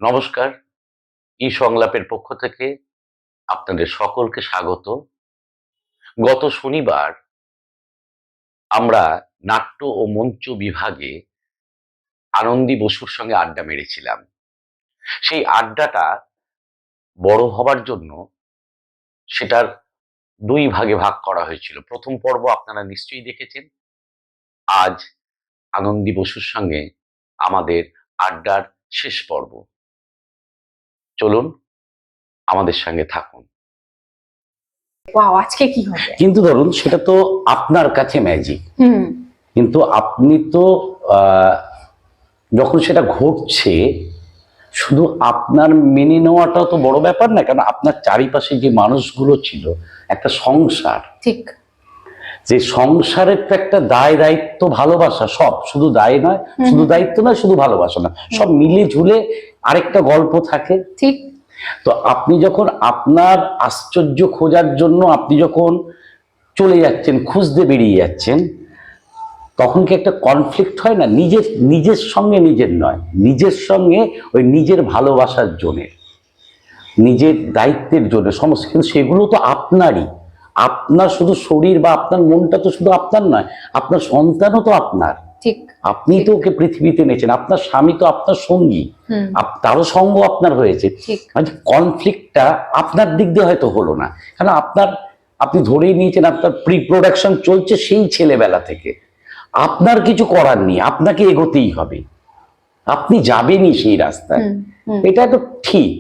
নমস্কার, সংলাপের পক্ষ থেকে আপনাদের সকলকে স্বাগত। গত শনিবার আমরা নাট্য ও মঞ্চ বিভাগে আনন্দী বসুর সঙ্গে আড্ডা মেরেছিলাম। সেই আড্ডাটা বড় হবার জন্য সেটার দুই ভাগে ভাগ করা হয়েছিল। প্রথম পর্ব আপনারা নিশ্চয়ই দেখেছেন। আজ আনন্দী বসুর সঙ্গে আমাদের আড্ডার শেষ পর্ব। চলুন আমাদের সঙ্গে থাকুন। আজকে কি হবে? কিন্তু ধরুন সেটা তো আপনার কাছে ম্যাজিক, কিন্তু আপনি তো যখন সেটা ঘটছে শুধু আপনার মেনে নেওয়াটাও তো বড় ব্যাপার না, কারণ আপনার চারিপাশে যে মানুষগুলো ছিল, একটা সংসার, ঠিক, যে সংসারের তো একটা দায় দায়িত্ব ভালোবাসা, সব শুধু দায় নয়, শুধু দায়িত্ব নয়, শুধু ভালোবাসা না, সব মিলে ঝুলে আরেকটা গল্প থাকে। ঠিক। তো আপনি যখন আপনার আশ্চর্য খোঁজার জন্য আপনি যখন চলে যাচ্ছেন, খুঁজতে বেরিয়ে যাচ্ছেন, তখন কি একটা কনফ্লিক্ট হয় না? নিজের সঙ্গে নিজের নয়, নিজের সঙ্গে ওই নিজের ভালোবাসার জন্য, নিজের দায়িত্বের জন্য সমস্ত, কিন্তু সেগুলো তো আপনারই। আপনার শুধু শরীর বা আপনার মনটা তো শুধু আপনার নয়, আপনার সন্তানও তো আপনার। ঠিক, আপনি তো ওকে পৃথিবীতে এনেছেন, আপনার স্বামী তো আপনার সঙ্গী, তারও সঙ্গ আপনার হয়েছে। কনফ্লিক্টটা আপনার দিক দিয়ে হয়তো হলো না, কারণ আপনি ধরেই নিয়েছেন আপনার প্রি প্রোডাকশন চলছে সেই ছেলেবেলা থেকে, আপনার কিছু করার নেই, আপনাকে এগোতেই হবে, আপনি যাবেনই সেই রাস্তায়, এটা তো ঠিক।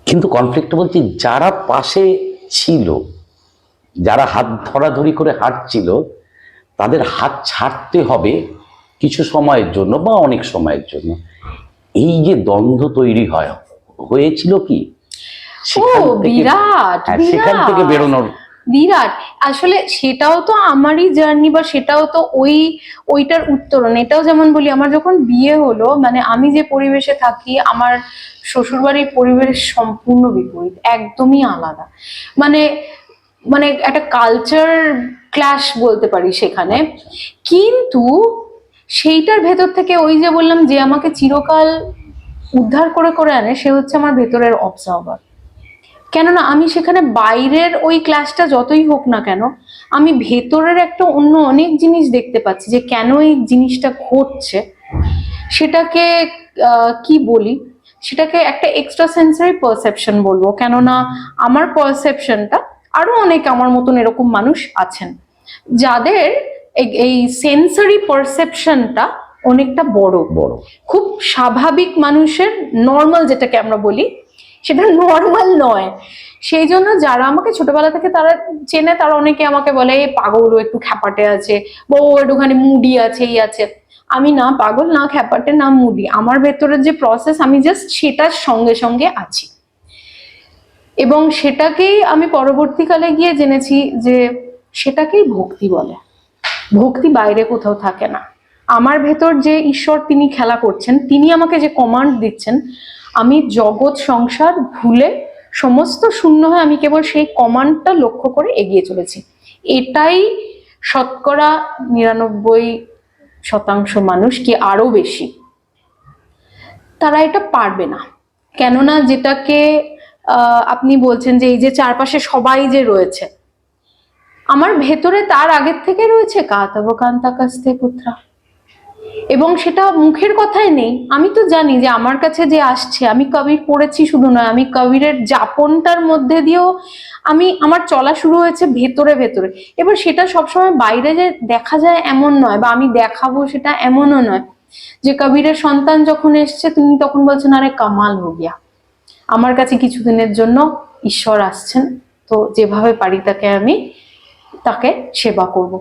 কিন্তু কনফ্লিক্ট বলছি যারা পাশে ছিল, যারা হাত ধরাধরি করে হাঁটছিল, তাদের হাত ছাড়তে হবে কিছু সময়ের জন্য বা অনেক সময়ের জন্য। এই যে দ্বন্দ্ব তৈরি হয়েছিল কি সেখান থেকে বেরোনোর বিরাট, আসলে সেটাও তো আমারই জার্নি, বা সেটাও তো ওইটার উত্তরণ। এটাও যেমন বলি, আমার যখন বিয়ে হলো, মানে আমি যে পরিবেশে থাকি, আমার শ্বশুরবাড়ির পরিবেশ সম্পূর্ণ বিপরীত, একদমই আলাদা। মানে মানে একটা কালচার ক্লাশ বলতে পারি সেখানে। কিন্তু সেইটার ভেতর থেকে, ওই যে বললাম, যে আমাকে চিরকাল উদ্ধার করে করে আনে, সে হচ্ছে আমার ভেতরের অবজার্ভার। কেননা আমি সেখানে বাইরের ওই ক্লাসটা যতই হোক না কেন, আমি ভেতরের একটা অন্য অনেক জিনিস দেখতে পাচ্ছি, যে কেন এই জিনিসটা ঘটছে। সেটাকে কি বলি, সেটাকে একটা এক্সট্রা সেন্সারি পারসেপশন বলবো। কেননা আমার পারসেপশনটা, আরো অনেক আমার মতন এরকম মানুষ আছেন যাদের এই সেন্সারি পারসেপশনটা অনেকটা বড়। খুব স্বাভাবিক মানুষের নর্মাল যেটাকে আমরা বলি, সেটা নর্মাল নয়। সেই জন্য যারা আমাকে ছোটবেলা থেকে তারা চেনে, তারা অনেকে আমাকে বলে পাগল, ও একটু খ্যাপাটে আছে, বা ও একটুখানি মুডি আছে, এই আছে। আমি না পাগল, না খ্যাপাটে, না মুডি। আমার ভেতরের যে প্রসেস, আমি জাস্ট সেটার সঙ্গে সঙ্গে আছি। এবং সেটাকেই আমি পরবর্তীকালে গিয়ে জেনেছি যে সেটাকেই ভক্তি বলে। ভক্তি বাইরে কোথাও থাকে না। আমার ভেতর যে ঈশ্বর তিনি খেলা করছেন, তিনি আমাকে যে কমান্ড দিচ্ছেন, আমি জগৎ সংসার ভুলে সমস্ত শূন্য হয়ে আমি কেবল সেই কমান্ডটা লক্ষ্য করে এগিয়ে চলেছি। এটাই শতকরা 99% মানুষ, কি আরো বেশি, তারা এটা পারবে না। কেননা যেটাকে আপনি বলছেন যে এই যে চারপাশে সবাই যে রয়েছে, আমার ভেতরে তার আগের থেকে রয়েছে কাতব কান্তা কাস্তে পুত্রা। এবং সেটা মুখের কথায় নেই, আমি তো জানি যে আমার কাছে যে আসছে, আমি কবির পড়েছি শুধু নয়, আমি কবিরের যাপনটার মধ্যে দিয়েও আমার চলা শুরু হয়েছে ভেতরে ভেতরে। এবার সেটা সবসময় বাইরে যে দেখা যায় এমন নয়, বা আমি দেখাবো সেটা এমনও নয়। যে কবিরের সন্তান যখন এসছে, তিনি তখন বলছেন আরে কামাল হো গিয়া, আমার কাছে কিছুদিনের জন্য ঈশ্বর আসছেন, তো যেভাবে পারি তাকে সেবা করব।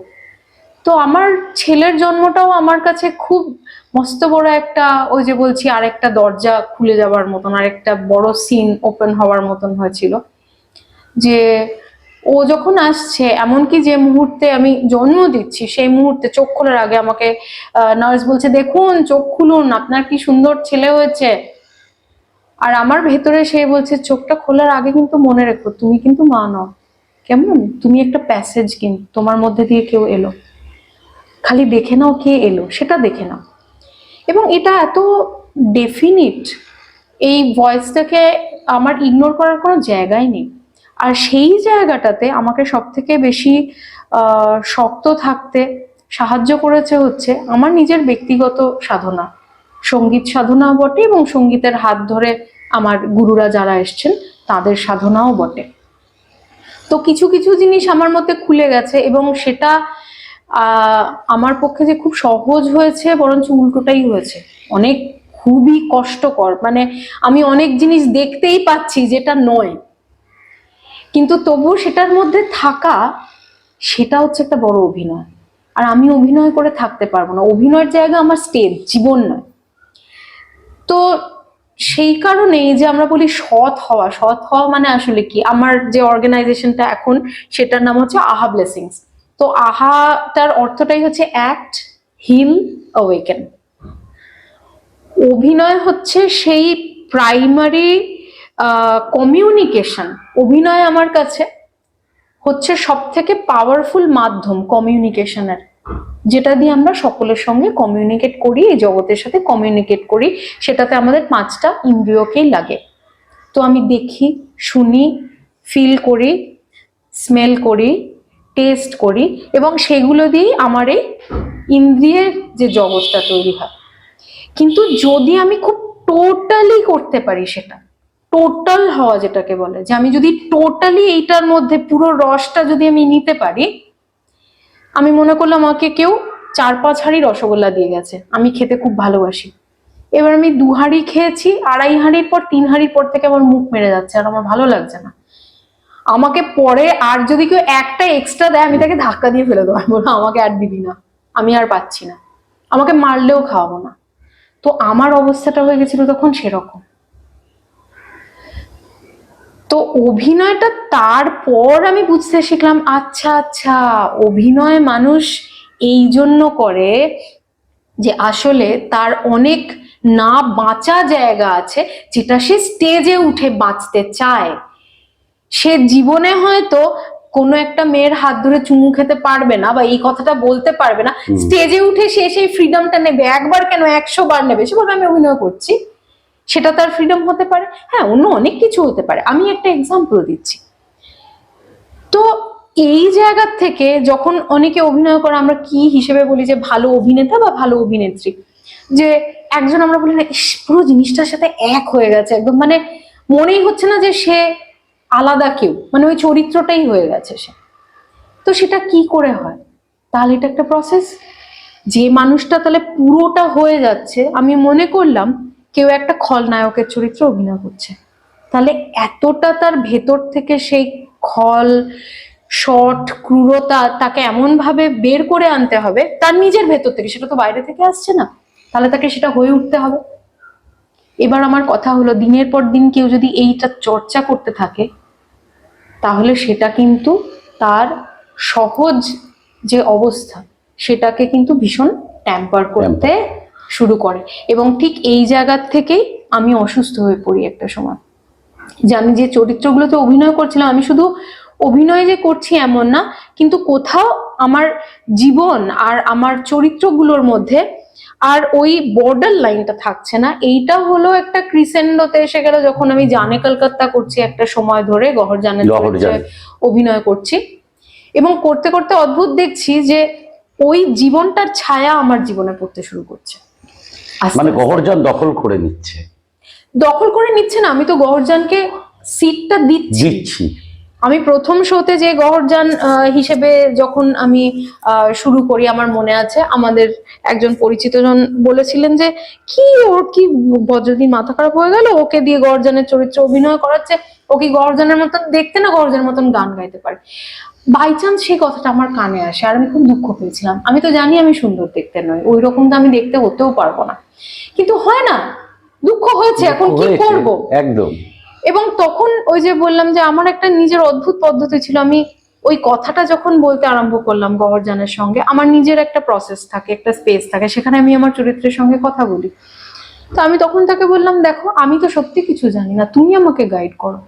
তো আমার ছেলের জন্মটাও আমার কাছে খুব মস্ত বড় একটা, ওই যে বলছি, আরেকটা দরজা খুলে যাওয়ার মতন, আরেকটা বড় সিন ওপেন হওয়ার মতন হয়েছিল। যে ও যখন আসছে, এমনকি যে মুহূর্তে আমি জন্ম দিচ্ছি, সেই মুহূর্তে চোখ খোলার আগে আমাকে নার্স বলছে, দেখুন চোখ খুলুন, আপনার কি সুন্দর ছেলে হয়েছে। আর আমার ভেতরে সে বলছে, চোখটা খোলার আগে কিন্তু মনে রেখো, তুমি কিন্তু মা নও। কেমন, তুমি একটা প্যাসেজ, কিন্তু তোমার মধ্যে দিয়ে কেউ এলো, খালি দেখে নাও কে এলো, সেটা দেখে নাও। এবং এটা এত ডেফিনিট এই ভয়েসটাকে আমার ইগনোর করার কোনো জায়গাই নেই। আর সেই জায়গাটাতে আমাকে সব থেকে বেশি শক্ত থাকতে সাহায্য করেছে হচ্ছে আমার নিজের ব্যক্তিগত সাধনা, সঙ্গীত সাধনাও বটে এবং সঙ্গীতের হাত ধরে আমার গুরুরা যারা এসছেন তাদের সাধনাও বটে। তো কিছু কিছু জিনিস আমার মধ্যে খুলে গেছে এবং সেটা আমার পক্ষে যে খুব সহজ হয়েছে বরঞ্চ উল্টোটাই হয়েছে, অনেক খুবই কষ্টকর। মানে আমি অনেক জিনিস দেখতেই পাচ্ছি যেটা নয়, কিন্তু তবুও সেটার মধ্যে থাকা, সেটা হচ্ছে একটা বড় অভিনয়। আর আমি অভিনয় করে থাকতে পারবো না, অভিনয়ের জায়গা আমার স্টেজ, জীবন নয়। তো সেই কারণেই যে আমরা বলি সৎ হওয়া, সৎ হওয়া মানে আসলে কি, আমার যে অর্গানাইজেশনটা এখন সেটার নাম হচ্ছে আহা ব্লেসিংস। তো আহাটার অর্থটাই হচ্ছে অ্যাক্ট, হিল, অ্যাওয়েকেন। অভিনয় হচ্ছে সেই প্রাইমারি কমিউনিকেশন। অভিনয় আমার কাছে হচ্ছে সব থেকে পাওয়ারফুল মাধ্যম কমিউনিকেশনের, যেটা দিয়ে আমরা সকলের সঙ্গে কমিউনিকেট করি, এই জগতের সাথে কমিউনিকেট করি। সেটাতে আমাদের 5টা ইন্দ্রিয়কেই লাগে। তো আমি দেখি, শুনি, ফিল করি, স্মেল করি, টেস্ট করি, এবং সেগুলো দিয়েই আমার এই ইন্দ্রিয়ের যে জগৎটা তৈরি হয়। কিন্তু যদি আমি খুব টোটালি করতে পারি, সেটা টোটাল হওয়া যেটাকে বলে, যে আমি যদি টোটালি এইটার মধ্যে পুরো রসটা যদি আমি নিতে পারি, আমি মনে করলাম আমাকে কেউ 4-5 হাঁড়ি রসগোল্লা দিয়ে গেছে, আমি খেতে খুব ভালোবাসি। এবার আমি 2 হাঁড়ি খেয়েছি, 2.5 হাঁড়ির পর 3 হাঁড়ির পর থেকে আমার মুখ মেরে যাচ্ছে আর আমার ভালো লাগছে না। আমাকে পরে আর যদি কেউ একটা এক্সট্রা দেয়, আমি তাকে ধাক্কা দিয়ে ফেলে দেবো, বলবো আমাকে আর দিবি না, আমি আর পাচ্ছি না, আমাকে মারলেও খাওয়াবো না। তো আমার অবস্থাটা হয়ে গেছিল তখন সেরকম। তো অভিনয়টা তারপর আমি বুঝতে শিখলাম, আচ্ছা আচ্ছা, অভিনয় মানুষ এই জন্য করে যে আসলে তার অনেক না বাঁচা জায়গা আছে, যেটা সে স্টেজে উঠে বাঁচতে চায়। সে জীবনে হয়তো কোনো একটা মেয়ের হাত ধরে চুমু খেতে পারবে না বা এই কথাটা বলতে পারবে না, স্টেজে উঠে সে সেই ফ্রিডমটা নেবে, একবার কেন 100 বার নেবে। সে বলবে আমি অভিনয় করছি, সেটা তার ফ্রিডম হতে পারে। হ্যাঁ, অন্য অনেক কিছু হতে পারে, আমি একটা এক্সাম্পল দিচ্ছি। তো এই জায়গা থেকে যখন অনেকে অভিনয় করে, আমরা কি হিসেবে বলি যে ভালো অভিনেতা বা ভালো অভিনেত্রী, যে একজন আমরা বলি না, পুরো জিনিসটার সাথে এক হয়ে গেছে একদম, মানে মনেই হচ্ছে না যে সে আলাদা কেউ, মানে ওই চরিত্রটাই হয়ে গেছে সে। তো সেটা কি করে হয়? তাহলে এটা একটা প্রসেস। যে মানুষটা তাহলে পুরোটা হয়ে যাচ্ছে, আমি মনে করলাম কেউ একটা খলনায়কের চরিত্র অভিনয় করছে, তাহলে এতটা তার ভেতর থেকে সেই খল, শট, ক্রূরতা তাকে এমন ভাবে বের করে আনতে হবে তার নিজের ভেতর থেকে, সেটা তো বাইরে থেকে আসছে না, তাহলে তাকে সেটা হয়ে উঠতে হবে। এবার আমার কথা হলো, দিনের পর দিন কেউ যদি এইটা চর্চা করতে থাকে, তাহলে সেটা কিন্তু তার সহজ যে অবস্থা সেটাকে কিন্তু ভীষণ ট্যাম্পার করতে শুরু করে। এবং ঠিক এই জায়গার থেকেই আমি অসুস্থ হয়ে পড়ি একটা সময়, যে আমি যে চরিত্রগুলোতে অভিনয় করছিলাম, আমি শুধু অভিনয় যে করছি এমন না, কিন্তু কোথাও আমার জীবন আর আমার চরিত্রগুলোর মধ্যে আর ওই বর্ডার লাইনটা থাকছে না। এইটা হলো একটা ক্রিসেন্ডোতে এসে গেল যখন আমি জানে কলকাতা করছি একটা সময় ধরে, গহরজানের অভিনয় করছি, এবং করতে করতে অদ্ভুত দেখছি যে ওই জীবনটার ছায়া আমার জীবনে পড়তে শুরু করছে। মানে গহরজান দখল করে নিচ্ছে। দখল করে নিচ্ছে না, আমি তো গহরজানকে সিটটা দিচ্ছি। আমি প্রথম শোতে যে গহরজান হিসেবে যখন আমি শুরু করি, আমার মনে আছে আমাদের একজন পরিচিত জন বলেছিলেন যে কি ওর কি বজ্রদিন মাথা খারাপ হয়ে গেল, ওকে দিয়ে গহরজানের চরিত্র অভিনয় করাচ্ছে, ও কি গহরজানের মতন দেখতে না গহরজানের মতন গান গাইতে পারে। বাই চান্স সেই কথাটা আমার কানে আসে আর আমি খুব দুঃখ পেয়েছিলাম। আমি তো জানি আমি সুন্দর দেখতে নয়, ওই রকম তো আমি দেখতে হতেও পারবো না, কিন্তু হয় না, দুঃখ হয়েছে, এখন কি করব। একদম। এবং তখন ওই যে বললাম যে আমার একটা নিজের অদ্ভুত পদ্ধতি ছিল, আমি ওই কথাটা যখন বলতে আরম্ভ করলাম গহরজানের সঙ্গে, আমার নিজের একটা প্রসেস থাকে, একটা স্পেস থাকে, সেখানে আমি আমার চরিত্রের সঙ্গে কথা বলি। তো আমি তখন তাকে বললাম, দেখো আমি তো সত্যি কিছু জানি না, তুমি আমাকে গাইড করো,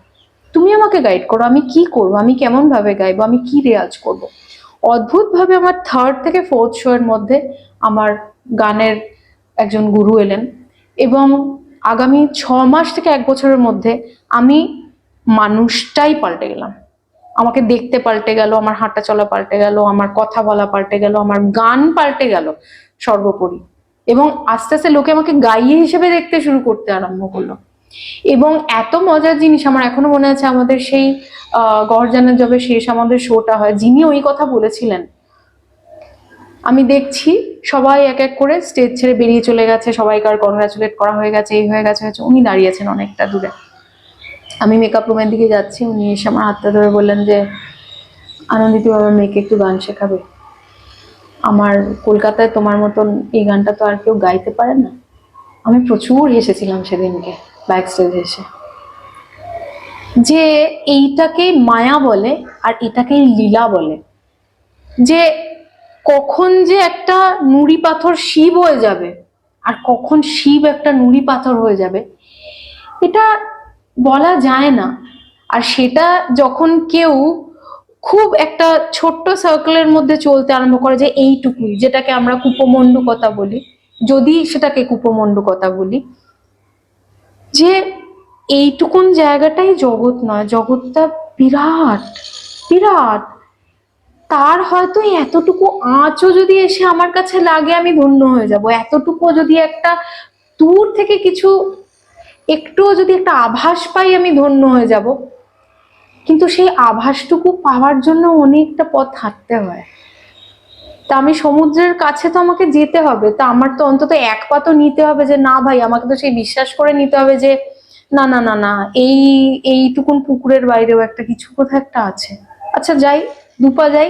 তুমি আমাকে গাইড করো, আমি কি করবো, আমি কেমন ভাবে গাইবো, আমি কি রেয়াজ করব। অদ্ভুত ভাবে আমার 3rd থেকে 4th শো এর মধ্যে আমার গানের একজন গুরু এলেন এবং আগামী 6 মাস থেকে 1 বছরের মধ্যে আমি মানুষটাই পাল্টে গেলাম। আমাকে দেখতে পাল্টে গেল, আমার হাঁটা চলা পাল্টে গেল, আমার কথা বলা পাল্টে গেল, আমার গান পাল্টে গেল সর্বোপরি। এবং আস্তে আস্তে লোকে আমাকে গাইয়ে হিসেবে দেখতে শুরু করতে আরম্ভ করলো। এবং এত মজার জিনিস, আমার এখনো মনে আছে আমাদের সেই গড়জানের যবে শেষ আমাদের শোটা হয়, যিনি ওই কথা বলেছিলেন, আমি দেখছি সবাই এক এক করে স্টেজ ছেড়ে বেরিয়ে চলে গেছে, সবাইকার কনগ্রাচুলেট করা হয়ে গেছে, এই হয়ে গেছে হয়েছে, উনি দাঁড়িয়েছেন অনেকটা দূরে। আমি মেকআপ রুমের দিকে যাচ্ছি, উনি এসে আমার হাতটা ধরে বললেন যে, আনন্দিত আমার মেয়েকে একটু গান শেখাবে, আমার কলকাতায় তোমার মতন এই গানটা তো আর কেউ গাইতে পারে না। আমি প্রচুর হেসেছিলাম সেদিনকে ব্যাক স্টেজে এসে, যে এইটাকেই মায়া বলে আর এটাকেই লীলা বলে, যে কখন যে একটা নুড়ি পাথর শিব হয়ে যাবে আর কখন শিব একটা নুড়ি পাথর হয়ে যাবে এটা বলা যায় না। আর সেটা যখন কেউ খুব একটা ছোট্ট সার্কেলের মধ্যে চলতে আরম্ভ করে, যে এইটুকুই, যেটাকে আমরা কুপমণ্ডুকতা বলি, যদি সেটাকে কুপমণ্ডুকতা বলি, যে এইটুকুন জায়গাটাই জগৎ নয়, জগৎটা বিরাট বিরাট। তার হয়তো এতটুকু আঁচও যদি এসে আমার কাছে লাগে আমি ধন্য হয়ে যাব, এতটুকু যদি একটা দূর থেকে কিছু একটুও যদি একটা আভাস পাই আমি ধন্য হয়ে যাব। কিন্তু সেই আভাসটুকু পাওয়ার জন্য অনেকটা পথ হাঁটতে হয়। তা আমি সমুদ্রের কাছে তো আমাকে যেতে হবে, তা আমার তো অন্তত এক পা তো নিতে হবে, যে না ভাই, আমাকে তো সেই বিশ্বাস করে নিতে হবে যে না না না না, এইটুকুন পুকুরের বাইরেও একটা কিছু কোথাও একটা আছে। আচ্ছা যাই, দুপা যাই,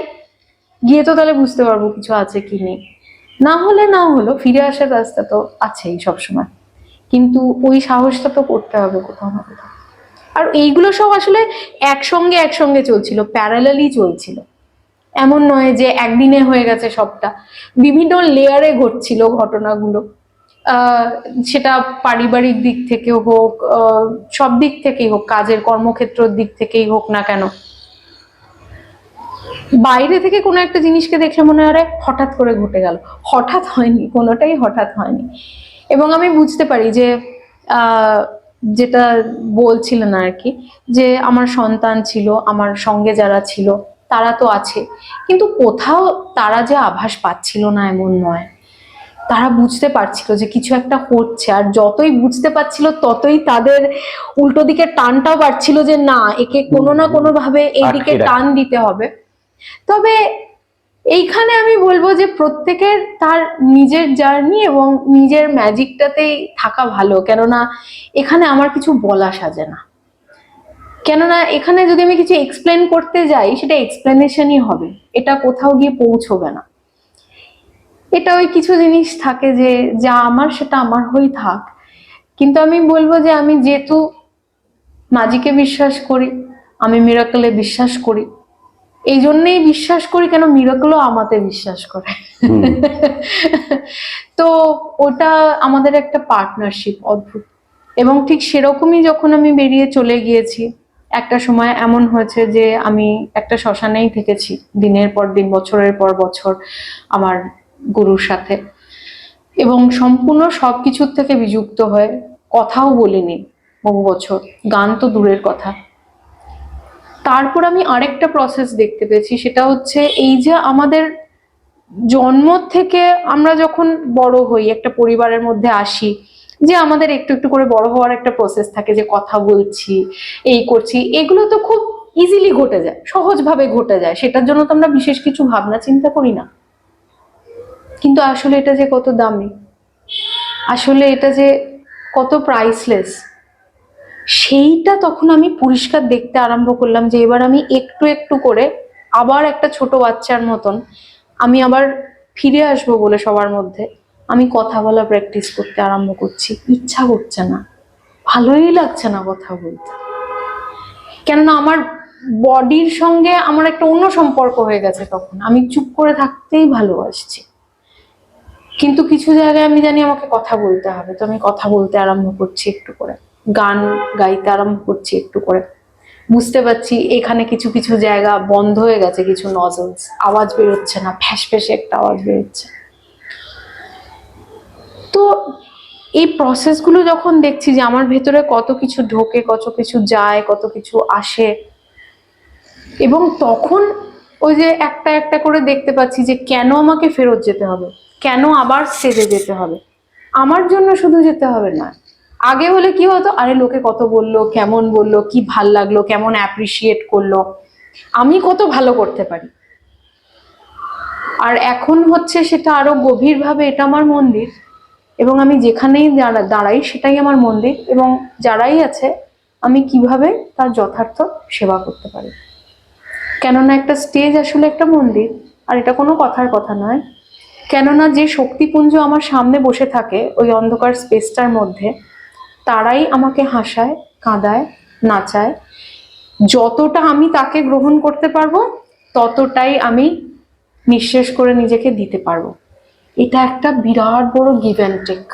গিয়ে তো তাহলে বুঝতে পারবো কিছু আছে কি নেই। না হলে না হলো, ফিরে আসার রাস্তা তো আছেই সবসময়, কিন্তু ওই সাহসটা তো করতে হবে কোথাও না কোথাও। আর এইগুলো সব আসলে একসঙ্গে একসঙ্গে চলছিল, প্যারালালি চলছিল। এমন নয় যে একদিনে হয়ে গেছে সবটা, বিভিন্ন লেয়ারে ঘটছিল ঘটনাগুলো। সেটা পারিবারিক দিক থেকে হোক, সব দিক থেকেই হোক, কাজের কর্মক্ষেত্রের দিক থেকেই হোক না কেন, বাইরে থেকে কোনো একটা জিনিসকে দেখলে মনে হয় হঠাৎ করে ঘটে গেল। হঠাৎ হয়নি, কোনোটাই হঠাৎ হয়নি। এবং আমি বুঝতে পারি যে যেটা বলছিলেন আর কি, যে আমার সন্তান ছিল, আমার সঙ্গে যারা ছিল তারা তো আছে, কিন্তু কোথাও তারা যে আভাস পাচ্ছিল না এমন নয়, তারা বুঝতে পারছিল যে কিছু একটা হচ্ছে। আর যতই বুঝতে পারছিল ততই তাদের উল্টো দিকে টানটাও বাড়ছিল, যে না, একে কোনো না কোনো ভাবে এইদিকে টান দিতে হবে। তবে এইখানে আমি বলবো যে প্রত্যেকের তার নিজের জার্নি এবং নিজের ম্যাজিকটাতেই থাকা ভালো, কেননা এখানে আমার কিছু বলা সাজে না। কেননা এখানে যদি আমি কিছু এক্সপ্লেন করতে যাই, সেটা এক্সপ্লেনেশনই হবে, এটা কোথাও গিয়ে পৌঁছবে না। এটা ওই কিছু জিনিস থাকে যে যা আমার সেটা আমার হয়েই থাক। কিন্তু আমি বলবো যে আমি যেহেতু ম্যাজিকে বিশ্বাস করি, আমি মিরাকলে বিশ্বাস করি, এই জন্যেই বিশ্বাস করি কেন মিরাকলও আমাতে বিশ্বাস করে। তো ওটা আমাদের একটা পার্টনারশিপ, অদ্ভুত। এবং ঠিক সেরকমই যখন আমি বেরিয়ে চলে গিয়েছি, একটা সময় এমন হয়েছে যে আমি একটা শ্মশানেই থেকেছি দিনের পর দিন, বছরের পর বছর আমার গুরুর সাথে, এবং সম্পূর্ণ সবকিছুর থেকে বিযুক্ত হয়ে কথাও বলিনি বহু বছর, গান তো দূরের কথা। তারপর আমি আরেকটা প্রসেস দেখতে পেয়েছি, সেটা হচ্ছে এই যে আমাদের জন্ম থেকে আমরা যখন বড় হই, একটা পরিবারের মধ্যে আসি, যে আমাদের একটু একটু করে বড় হওয়ার একটা প্রসেস থাকে, যে কথা বলছি, এই করছি, এগুলো তো খুব ইজিলি ঘটে যায়, সহজভাবে ঘটে যায়, সেটার জন্য তো আমরা বিশেষ কিছু ভাবনা চিন্তা করি না। কিন্তু আসলে এটা যে কত দামি, আসলে এটা যে কত প্রাইসলেস, সেইটা তখন আমি পরিষ্কার দেখতে আরম্ভ করলাম। যে এবার আমি একটু একটু করে আবার একটা ছোট বাচ্চার মতন আমি আবার ফিরে আসবো বলে সবার মধ্যে আমি কথা বলা প্র্যাকটিস করতে আরম্ভ করছি। ইচ্ছা করছে না, ভালোই লাগছে না কথা বলতে, কেননা আমার বডির সঙ্গে আমার একটা অন্য সম্পর্ক হয়ে গেছে। তখন আমি চুপ করে থাকতেই ভালোবাসছি, কিন্তু কিছু জায়গায় আমি জানি আমাকে কথা বলতে হবে, তো আমি কথা বলতে আরম্ভ করছি একটু করে, গান গাইতে আরম্ভ করছি একটু করে। বুঝতে পারছি এখানে কিছু কিছু জায়গা বন্ধ হয়ে গেছে, কিছু নজলস, আওয়াজ বেরোচ্ছে না, ফ্যাস ফ্যাসে একটা আওয়াজ বেরোচ্ছে। তো এই প্রসেসগুলো যখন দেখছি যে আমার ভেতরে কত কিছু ঢোকে, কত কিছু যায়, কত কিছু আসে, এবং তখন ওই যে একটা একটা করে দেখতে পাচ্ছি যে কেন আমাকে ফেরত যেতে হবে, কেন আবার স্টেজে যেতে হবে, আমার জন্য শুধু যেতে হবে না। আগে হলে কি হতো, আরে লোকে কত বললো, কেমন বললো, কি ভাল লাগলো, কেমন অ্যাপ্রিসিয়েট করলো, আমি কত ভালো করতে পারি। আর এখন হচ্ছে সেটা আরো গভীরভাবে, এটা আমার মন্দির এবং আমি যেখানেই দাঁড়াই সেটাই আমার মন্দির, এবং যারাই আছে আমি কিভাবে তার যথার্থ সেবা করতে পারি। কেননা একটা স্টেজ আসলে একটা মন্দির, আর এটা কোনো কথার কথা নয়। কেননা যে শক্তিপুঞ্জ আমার সামনে বসে থাকে ওই অন্ধকার স্পেসটার মধ্যে, তারাই আমাকে হাসায়, কাঁদায়, নাচায়। যতটা আমি তাকে গ্রহণ করতে পারবো ততটাই আমি নিঃশেষ করে নিজেকে দিতে পারবো। এটা একটা বিরাট বড় গিভ অ্যান্ড টেক।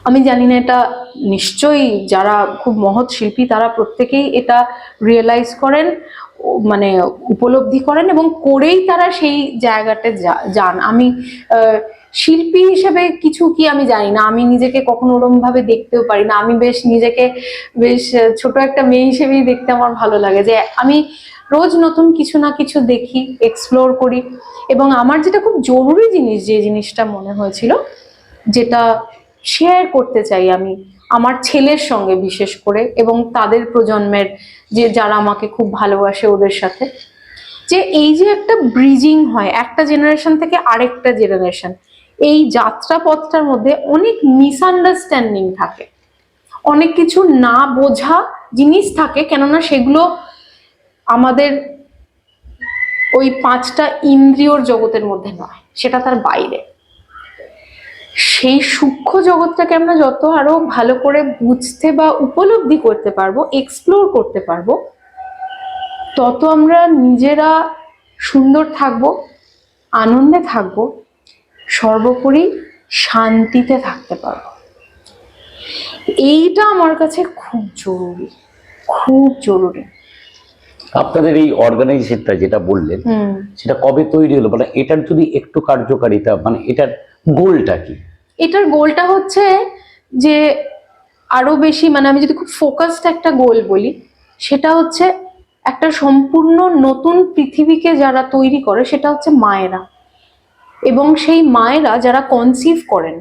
আমি জানি না, এটা নিশ্চয়ই যারা খুব মহৎ শিল্পী তারা প্রত্যেকেই এটা রিয়েলাইজ করেন, মানে উপলব্ধি করেন, এবং করেই তারা সেই জায়গাতে যান। আমি শিল্পী হিসেবে কিছু কি আমি জানি না, আমি নিজেকে কখনো ওরম ভাবে দেখতেও পারি না। আমি নিজেকে বেশ ছোট একটা মেয়ে হিসেবেই দেখতে আমার ভালো লাগে, যে আমি রোজ নতুন কিছু না কিছু দেখি, এক্সপ্লোর করি। এবং আমার যেটা খুব জরুরি জিনিস, যে জিনিসটা মনে হয়েছিল, যেটা শেয়ার করতে চাই আমি আমার ছেলের সঙ্গে বিশেষ করে, এবং তাদের প্রজন্মের যে যারা আমাকে খুব ভালোবাসে ওদের সাথে, যে এই যে একটা ব্রিজিং হয় একটা জেনারেশন থেকে আরেকটা জেনারেশন, এই যাত্রা পথটার মধ্যে অনেক মিসআন্ডারস্ট্যান্ডিং থাকে, অনেক কিছু না বোঝা জিনিস থাকে। কেননা সেগুলো আমাদের ওই পাঁচটা ইন্দ্রিয়র জগতের মধ্যে নয়, সেটা তার বাইরে। সেই সূক্ষ্ম জগৎটাকে আমরা যত আরো ভালো করে বুঝতে বা উপলব্ধি করতে পারবো, এক্সপ্লোর করতে পারবো, তত আমরা নিজেরা সুন্দর থাকবো, আনন্দে থাকবো, সর্বোপরি শান্তিতে থাকতে পারবো। এইটা আমার কাছে খুব জরুরি, খুব জরুরি। আপনাদের এই অর্গানাইজেশনটা যেটা বললেন, সেটা কবে তৈরি হলো, মানে এটার যদি একটু কার্যকারিতা, মানে এটার গোলটা কি? এটার গোলটা হচ্ছে যে আরো বেশি, মানে আমি যদি খুব ফোকাসড একটা গোল বলি, সেটা হচ্ছে একটা সম্পূর্ণ নতুন পৃথিবীকে যারা তৈরি করে সেটা হচ্ছে মায়েরা। এবং সেই মায়েরা যারা কনসিভ করেন,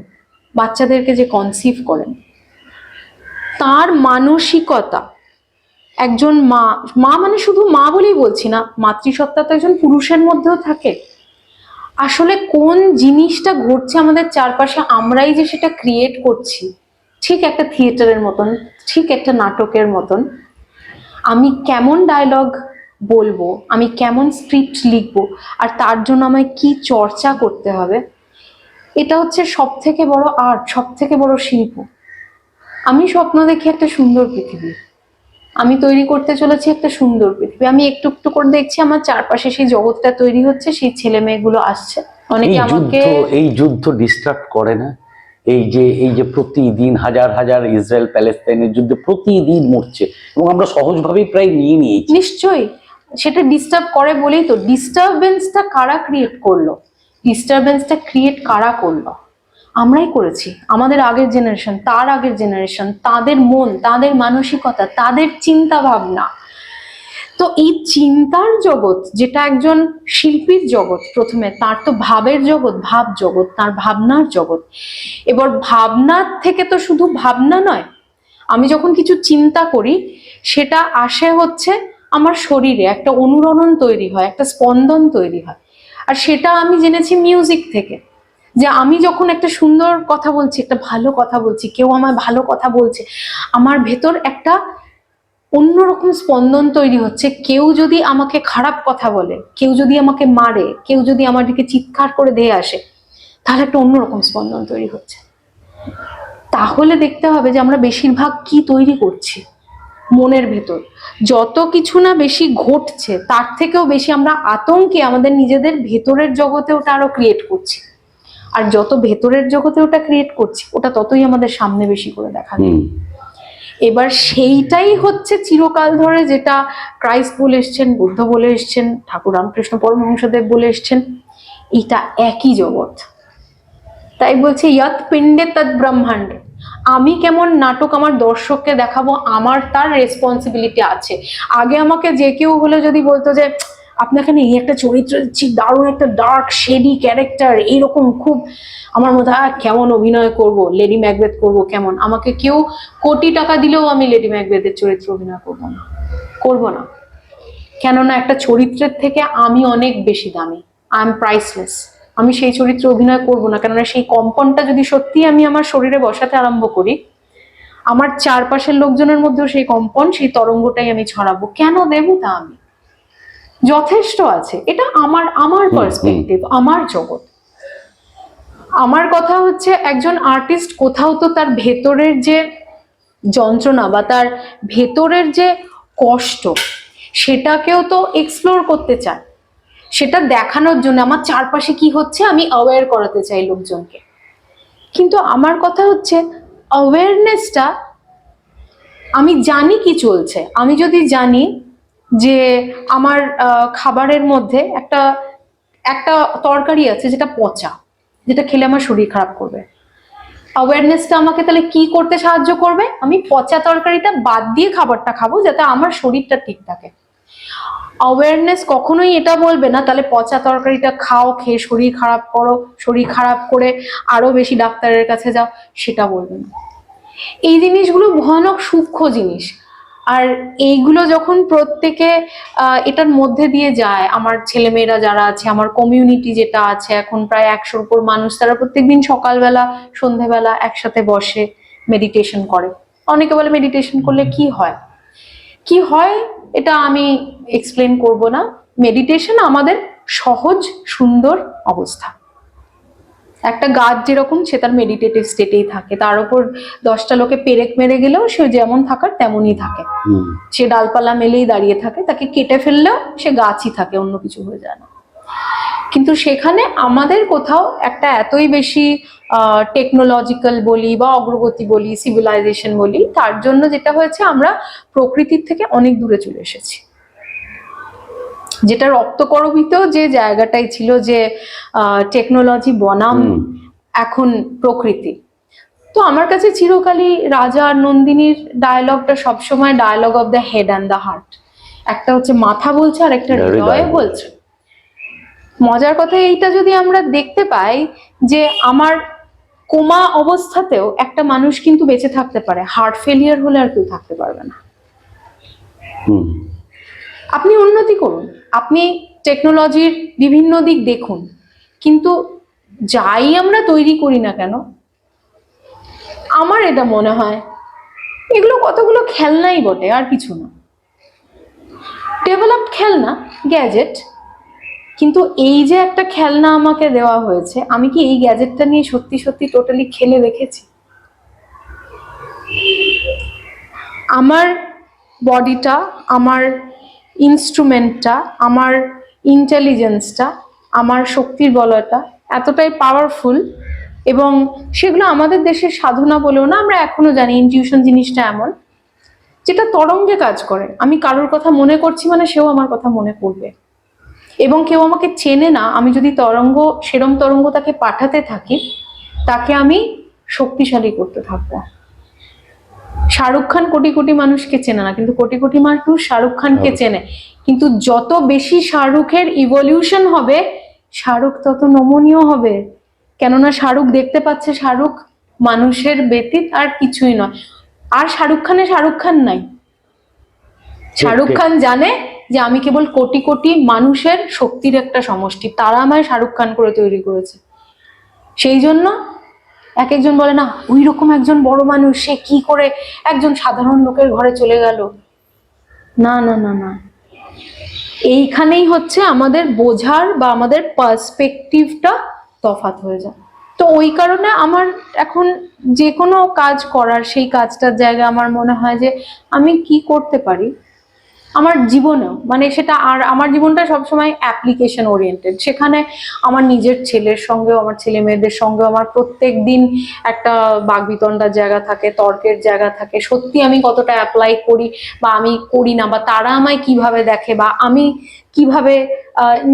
বাচ্চাদেরকে যে কনসিভ করেন, তার মানসিকতা, একজন মা, মা মানে শুধু মা বলেই বলছি না, মাতৃসত্তা তো একজন পুরুষের মধ্যেও থাকে। আসলে কোন জিনিসটা ঘটছে আমাদের চারপাশে, আমরাই যে সেটা ক্রিয়েট করছি, ঠিক একটা থিয়েটারের মতন, ঠিক একটা নাটকের মতন। আমি কেমন ডায়লগ বলবো, আমি কেমন স্ক্রিপ্ট লিখবো, আর তার জন্য আমায় কি চর্চা করতে হবে, এটা হচ্ছে সব থেকে বড় আর্ট, সব থেকে বড় শিল্প। আমি স্বপ্ন দেখি একটা সুন্দর পৃথিবী, আমি তৈরি করতে চলেছি একটা সুন্দর পৃথিবী। আমি একটু একটু করে দেখছি আমার চারপাশে সেই জগৎটা তৈরি হচ্ছে, সেই ছেলে মেয়েগুলো আসছে। অনেকে আমাকে এই যুদ্ধ ডিস্টার্ব করে না? এই যে প্রতিদিন হাজার হাজার ইসরায়েল প্যালেস্তাইনের যুদ্ধে প্রতিদিন মরছে, এবং আমরা সহজভাবেই প্রায় নিয়ে নিয়েছি। নিশ্চয়ই সেটা ডিস্টার্ব করে বলেই তো, ডিস্টারবেন্সটা কারা ক্রিয়েট করলো, ডিস্টারবেন্সটা ক্রিয়েট কারা করলো, আমরাই করেছি। আমাদের আগের জেনারেশন, তার আগের জেনারেশন, তাদের মন, তাদের মানসিকতা, তাদের চিন্তা ভাবনা। তো এই চিন্তার জগৎ, যেটা একজন শিল্পীর জগৎ, প্রথমে তার তো ভাবের জগৎ, ভাব জগৎ, তার ভাবনার জগৎ। এবার ভাবনার থেকে তো শুধু ভাবনা নয়, আমি যখন কিছু চিন্তা করি সেটা আসে হচ্ছে আমার শরীরে, একটা অনুরণন তৈরি হয়, একটা স্পন্দন তৈরি হয়। আর সেটা আমি জেনেছি মিউজিক থেকে, যে আমি যখন একটা সুন্দর কথা বলছি, একটা ভালো কথা বলছি, কেউ আমায় ভালো কথা বলছে, আমার ভেতর একটা অন্যরকম স্পন্দন তৈরি হচ্ছে। কেউ যদি আমাকে খারাপ কথা বলে, কেউ যদি আমাকে মারে, কেউ যদি আমার দিকে চিৎকার করে দিয়ে আসে, তাহলে একটা অন্যরকম স্পন্দন তৈরি হচ্ছে। তাহলে দেখতে হবে যে আমরা বেশিরভাগ কি তৈরি করছি মনের ভেতর। যত কিছু না বেশি ঘটছে, তার থেকেও বেশি আমরা আতঙ্কে আমাদের নিজেদের ভেতরের জগতে ওটা আরো ক্রিয়েট করছি। আর যত ভেতরের জগতে ওটা ক্রিয়েট করছি, ওটা ততই আমাদের সামনে বেশি করে দেখা যায়। এবার সেইটাই হচ্ছে চিরকাল ধরে, যেটা ক্রাইস্ট বলে এসছেন, বুদ্ধ বলে এসছেন, ঠাকুর রামকৃষ্ণ পরমহংসদেব বলে এসছেন, এটা একই জগৎ। তাই বলছে ইয়ৎ পিণ্ডে তৎ ব্রহ্মাণ্ডে। আমি কেমন নাটক আমার দর্শককে দেখাবো, আমার তার রেসপন্সিবিলিটি আছে। আগে আমাকে যে কেউ হলে যদি বলতো যে আপনাকে এই একটা চরিত্র দিচ্ছি, দারুণ একটা ডার্ক শেডি ক্যারেক্টার, এইরকম খুব, আমার মধ্যে কেমন অভিনয় করব, লেডি ম্যাকবেথ করব কেমন, আমাকে কেউ কোটি টাকা দিলেও আমি লেডি ম্যাকবেথের চরিত্র অভিনয় করব না। কেননা একটা চরিত্রের থেকে আমি অনেক বেশি দামি, আই এম প্রাইসলেস। আমি সেই চরিত্রে অভিনয় করব না, কেননা সেই কম্পনটা যদি সত্যি আমি আমার শরীরে বসাতে আরম্ভ করি, আমার চারপাশের লোকজনের মধ্যেও সেই কম্পন, সেই তরঙ্গটাই আমি ছড়াবো। কেন দেবো তা আমি? যথেষ্ট আছে। এটা আমার পার্সপেক্টিভ, আমার জগৎ। আমার কথা হচ্ছে একজন আর্টিস্ট কোথাও তো তার ভেতরের যে যন্ত্রণা বা তার ভেতরের যে কষ্ট, সেটাকেও তো এক্সপ্লোর করতে চায়। সেটা দেখানোর জন্য আমার চারপাশে কি হচ্ছে আমি অ্যাওয়্যার করাতে চাই লোকজনকে। কিন্তু আমার কথা হচ্ছে অ্যাওয়ারনেসটা, আমি জানি কি চলছে। আমি যদি জানি যে আমার খাবারের মধ্যে একটা একটা তরকারি আছে যেটা পচা, যেটা খেলে আমার শরীর খারাপ করবে, অ্যাওয়ারনেসটা আমাকে তাহলে কি করতে সাহায্য করবে? আমি পচা তরকারিটা বাদ দিয়ে খাবারটা খাবো যাতে আমার শরীরটা ঠিক থাকে। অ্যাওয়ারনেস কখনোই এটা বলবে না তাহলে পচা তরকারিটা খাও, খেয়ে শরীর খারাপ করো, শরীর খারাপ করে আরো বেশি ডাক্তারের কাছে যাও, সেটা বলবে না। এই জিনিসগুলো ভয়ানক সূক্ষ্ম জিনিস। আর এইগুলো যখন প্রত্যেকে এটার মধ্যে দিয়ে যায়, আমার ছেলেমেয়েরা যারা আছে, আমার কমিউনিটি যেটা আছে এখন প্রায় 100-র উপর মানুষ, তারা প্রত্যেকদিন সকালবেলা সন্ধ্যেবেলা একসাথে বসে মেডিটেশন করে। অনেকে বলে মেডিটেশন করলে কি হয়, কি হয় এটা আমি এক্সপ্লেন করব না। মেডিটেশন আমাদের সহজ সুন্দর অবস্থা। একটা গাছ যেরকম সে তার মেডিটেটিভ স্টেটেই থাকে, তার উপর 10টা লোকে পেরেক মেরে গেলেও সে যেমন থাকার তেমনই থাকে। সে ডালপালা মেলেই দাঁড়িয়ে থাকে, তাকে কেটে ফেললেও সে গাছই থাকে, অন্য কিছু হয়ে যায় না। কিন্তু সেখানে আমাদের কোথাও একটা এতই বেশি টেকনোলজিক্যাল বলি বা অগ্রগতি বলি, সিভিলাইজেশন বলি, তার জন্য যেটা হয়েছে আমরা প্রকৃতির থেকে অনেক দূরে চলে এসেছি। যেটা রক্তকরবিত যে জায়গাটাই ছিল, যে টেকনোলজি বনাম এখন প্রকৃতি। তো আমার কাছে চিরকালই রাজা আর নন্দিনীর ডায়লগটা সবসময় dialogue of the head and the heart. একটা হচ্ছে মাথা বলছে আর একটা হৃদয় বলছে। মজার কথা এইটা যদি আমরা দেখতে পাই যে আমার কোমা অবস্থাতেও একটা মানুষ কিন্তু বেঁচে থাকতে পারে, হার্ট ফেলিয়ার হলে আর কেউ থাকতে পারবে না। আপনি উন্নতি করুন, আপনি টেকনোলজির বিভিন্ন দিক দেখুন, কিন্তু যাই আমরা তৈরি করি না কেন, আমার এটা মনে হয় এগুলো কতগুলো খেলনাই বটে, আর কিছু না। ডেভেলপড খেলনা, গ্যাজেট, কিন্তু এই যে একটা খেলনা আমাকে দেওয়া হয়েছে, আমি কি এই গ্যাজেটটা নিয়ে সত্যি সত্যি টোটালি খেলে দেখেছি? আমার বডিটা, আমার ইনস্ট্রুমেন্টটা, আমার ইন্টেলিজেন্সটা, আমার শক্তির বলয়টা এতটাই পাওয়ারফুল, এবং সেগুলো আমাদের দেশের সাধনা বলেও না, আমরা এখনো জানি ইনটিউশন জিনিসটা এমন যেটা তরঙ্গে কাজ করে। আমি কারোর কথা মনে করছি মানে সেও আমার কথা মনে করবে, এবং কেউ আমাকে চেনে না, আমি যদি তরঙ্গ, সেরম তরঙ্গ তাকে পাঠাতে থাকি, তাকে আমি শক্তিশালী করতে থাকবো। শাহরুখ খান কোটি কোটি মানুষকে চেনে না, কিন্তু কোটি কোটি মানুষ শাহরুখ খানকে চেনে। কিন্তু যত বেশি শাহরুখের ইভলিউশন হবে, শাহরুখ তত নমনীয় হবে। কেননা শাহরুখ দেখতে পাচ্ছে শাহরুখ মানুষের ব্যতীত আর কিছুই নয়। আর শাহরুখ খান নাই। শাহরুখ খান জানে যে আমি কেবল কোটি কোটি মানুষের শক্তির একটা সমষ্টি, তারা আমায় শাহরুখ খান করে তৈরি করেছে। সেই জন্য এক একজন বলে না, ওই রকম একজন বড় মানুষ, সে কি করে একজন সাধারণ লোকের ঘরে চলে গেল। না না না না, এইখানেই হচ্ছে আমাদের বোঝার বা আমাদের পার্সপেক্টিভটা তফাৎ হয়ে যায়। তো ওই কারণে আমার এখন যে কোনো কাজ করার, সেই কাজটার জায়গায় আমার মনে হয় যে আমি কি করতে পারি আমার জীবনেও, মানে সেটা, আর আমার জীবনটা সবসময় অ্যাপ্লিকেশন ওরিয়েন্টেড। সেখানে আমার নিজের ছেলের সঙ্গেও, আমার ছেলে মেয়েদের সঙ্গেও আমার প্রত্যেক দিন একটা বাগবিতণ্ডার জায়গা থাকে, তর্কের জায়গা থাকে। সত্যি আমি কতটা অ্যাপ্লাই করি বা আমি করি না, বা তারা আমায় কিভাবে দেখে বা আমি কিভাবে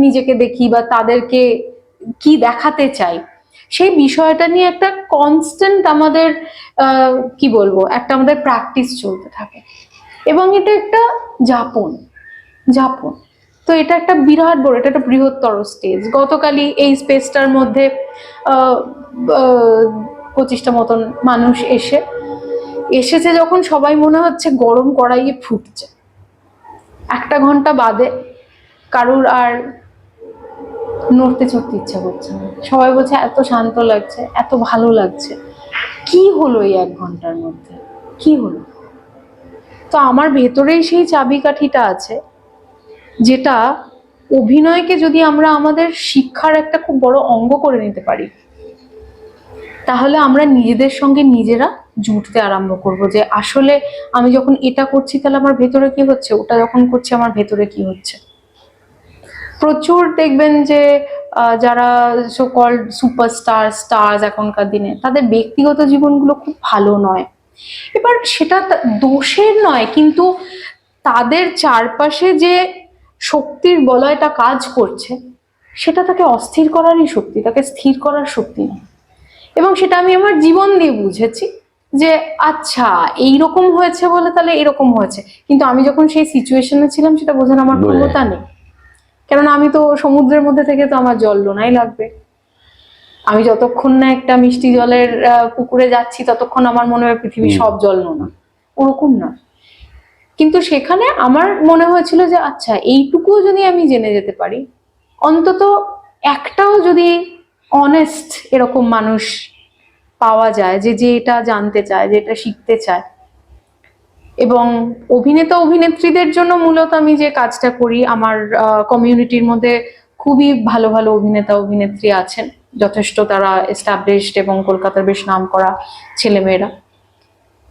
নিজেকে দেখি বা তাদেরকে কি দেখাতে চাই, সেই বিষয়টা নিয়ে একটা কনস্ট্যান্ট আমাদের কি বলবো, একটা আমাদের প্র্যাকটিস চলতে থাকে, এবং এটা একটা যাপন যাপন তো এটা একটা বিরাট বড়, এটা একটা বৃহত্তর স্টেজ। গতকালই এই স্পেসটার মধ্যে 25টা মতন মানুষ এসেছে, যখন সবাই মনে হচ্ছে গরম কড়াইয়ে ফুটছে, 1 ঘন্টা বাদে কারুর আর নড়তে চড়তে ইচ্ছা করছে না, সবাই বলছে এত শান্ত লাগছে, এত ভালো লাগছে। কি হলো এই 1 ঘন্টার মধ্যে, কি হলো? তো আমার ভেতরেই সেই চাবিকাঠিটা আছে, যেটা অভিনয়কে যদি আমরা আমাদের শিক্ষার একটা খুব বড় অঙ্গ করে নিতে পারি, তাহলে আমরা নিজেদের সঙ্গে নিজেরা জুটতে আরম্ভ করব, যে আসলে আমি যখন এটা করছি তাহলে আমার ভেতরে কি হচ্ছে, ওটা যখন করছি আমার ভেতরে কি হচ্ছে। প্রচুর দেখবেন যে যারা সো কল্ড স্টার্স এখনকার দিনে, তাদের ব্যক্তিগত জীবনগুলো খুব ভালো নয়। এবার সেটা দোষের নয়, কিন্তু তাদের চারপাশে যে শক্তির বলয়টা কাজ করছে, সেটা তাকে অস্থির করারই শক্তি, তাকে স্থির করার শক্তি নয়। এবং সেটা আমি আমার জীবন দিয়ে বুঝেছি যে আচ্ছা এইরকম হয়েছে বলে তাহলে এরকম হয়েছে, কিন্তু আমি যখন সেই সিচুয়েশনে ছিলাম সেটা বোঝার আমার ক্ষমতা নেই, কেননা আমি তো সমুদ্রের মধ্যে থেকে তো আমার জল লোনাই লাগবে। আমি যতক্ষণ না একটা মিষ্টি জলের পুকুরে যাচ্ছি ততক্ষণ আমার মনে হয় পৃথিবীর সব জল নোনা, ওরকম না। কিন্তু সেখানে আমার মনে হয়েছিল যে আচ্ছা এইটুকুও যদি আমি জেনে যেতে পারি, অন্তত একটাও যদি অনেস্ট এরকম মানুষ পাওয়া যায় যে এটা জানতে চায়, যে এটা শিখতে চায়। এবং অভিনেতা অভিনেত্রীদের জন্য মূলত আমি যে কাজটা করি, আমার কমিউনিটির মধ্যে খুবই ভালো ভালো অভিনেতা অভিনেত্রী আছেন, যথেষ্ট তারা এস্টাবলিশড এবং কলকাতার বেশ নামকরা ছেলেমেয়েরা।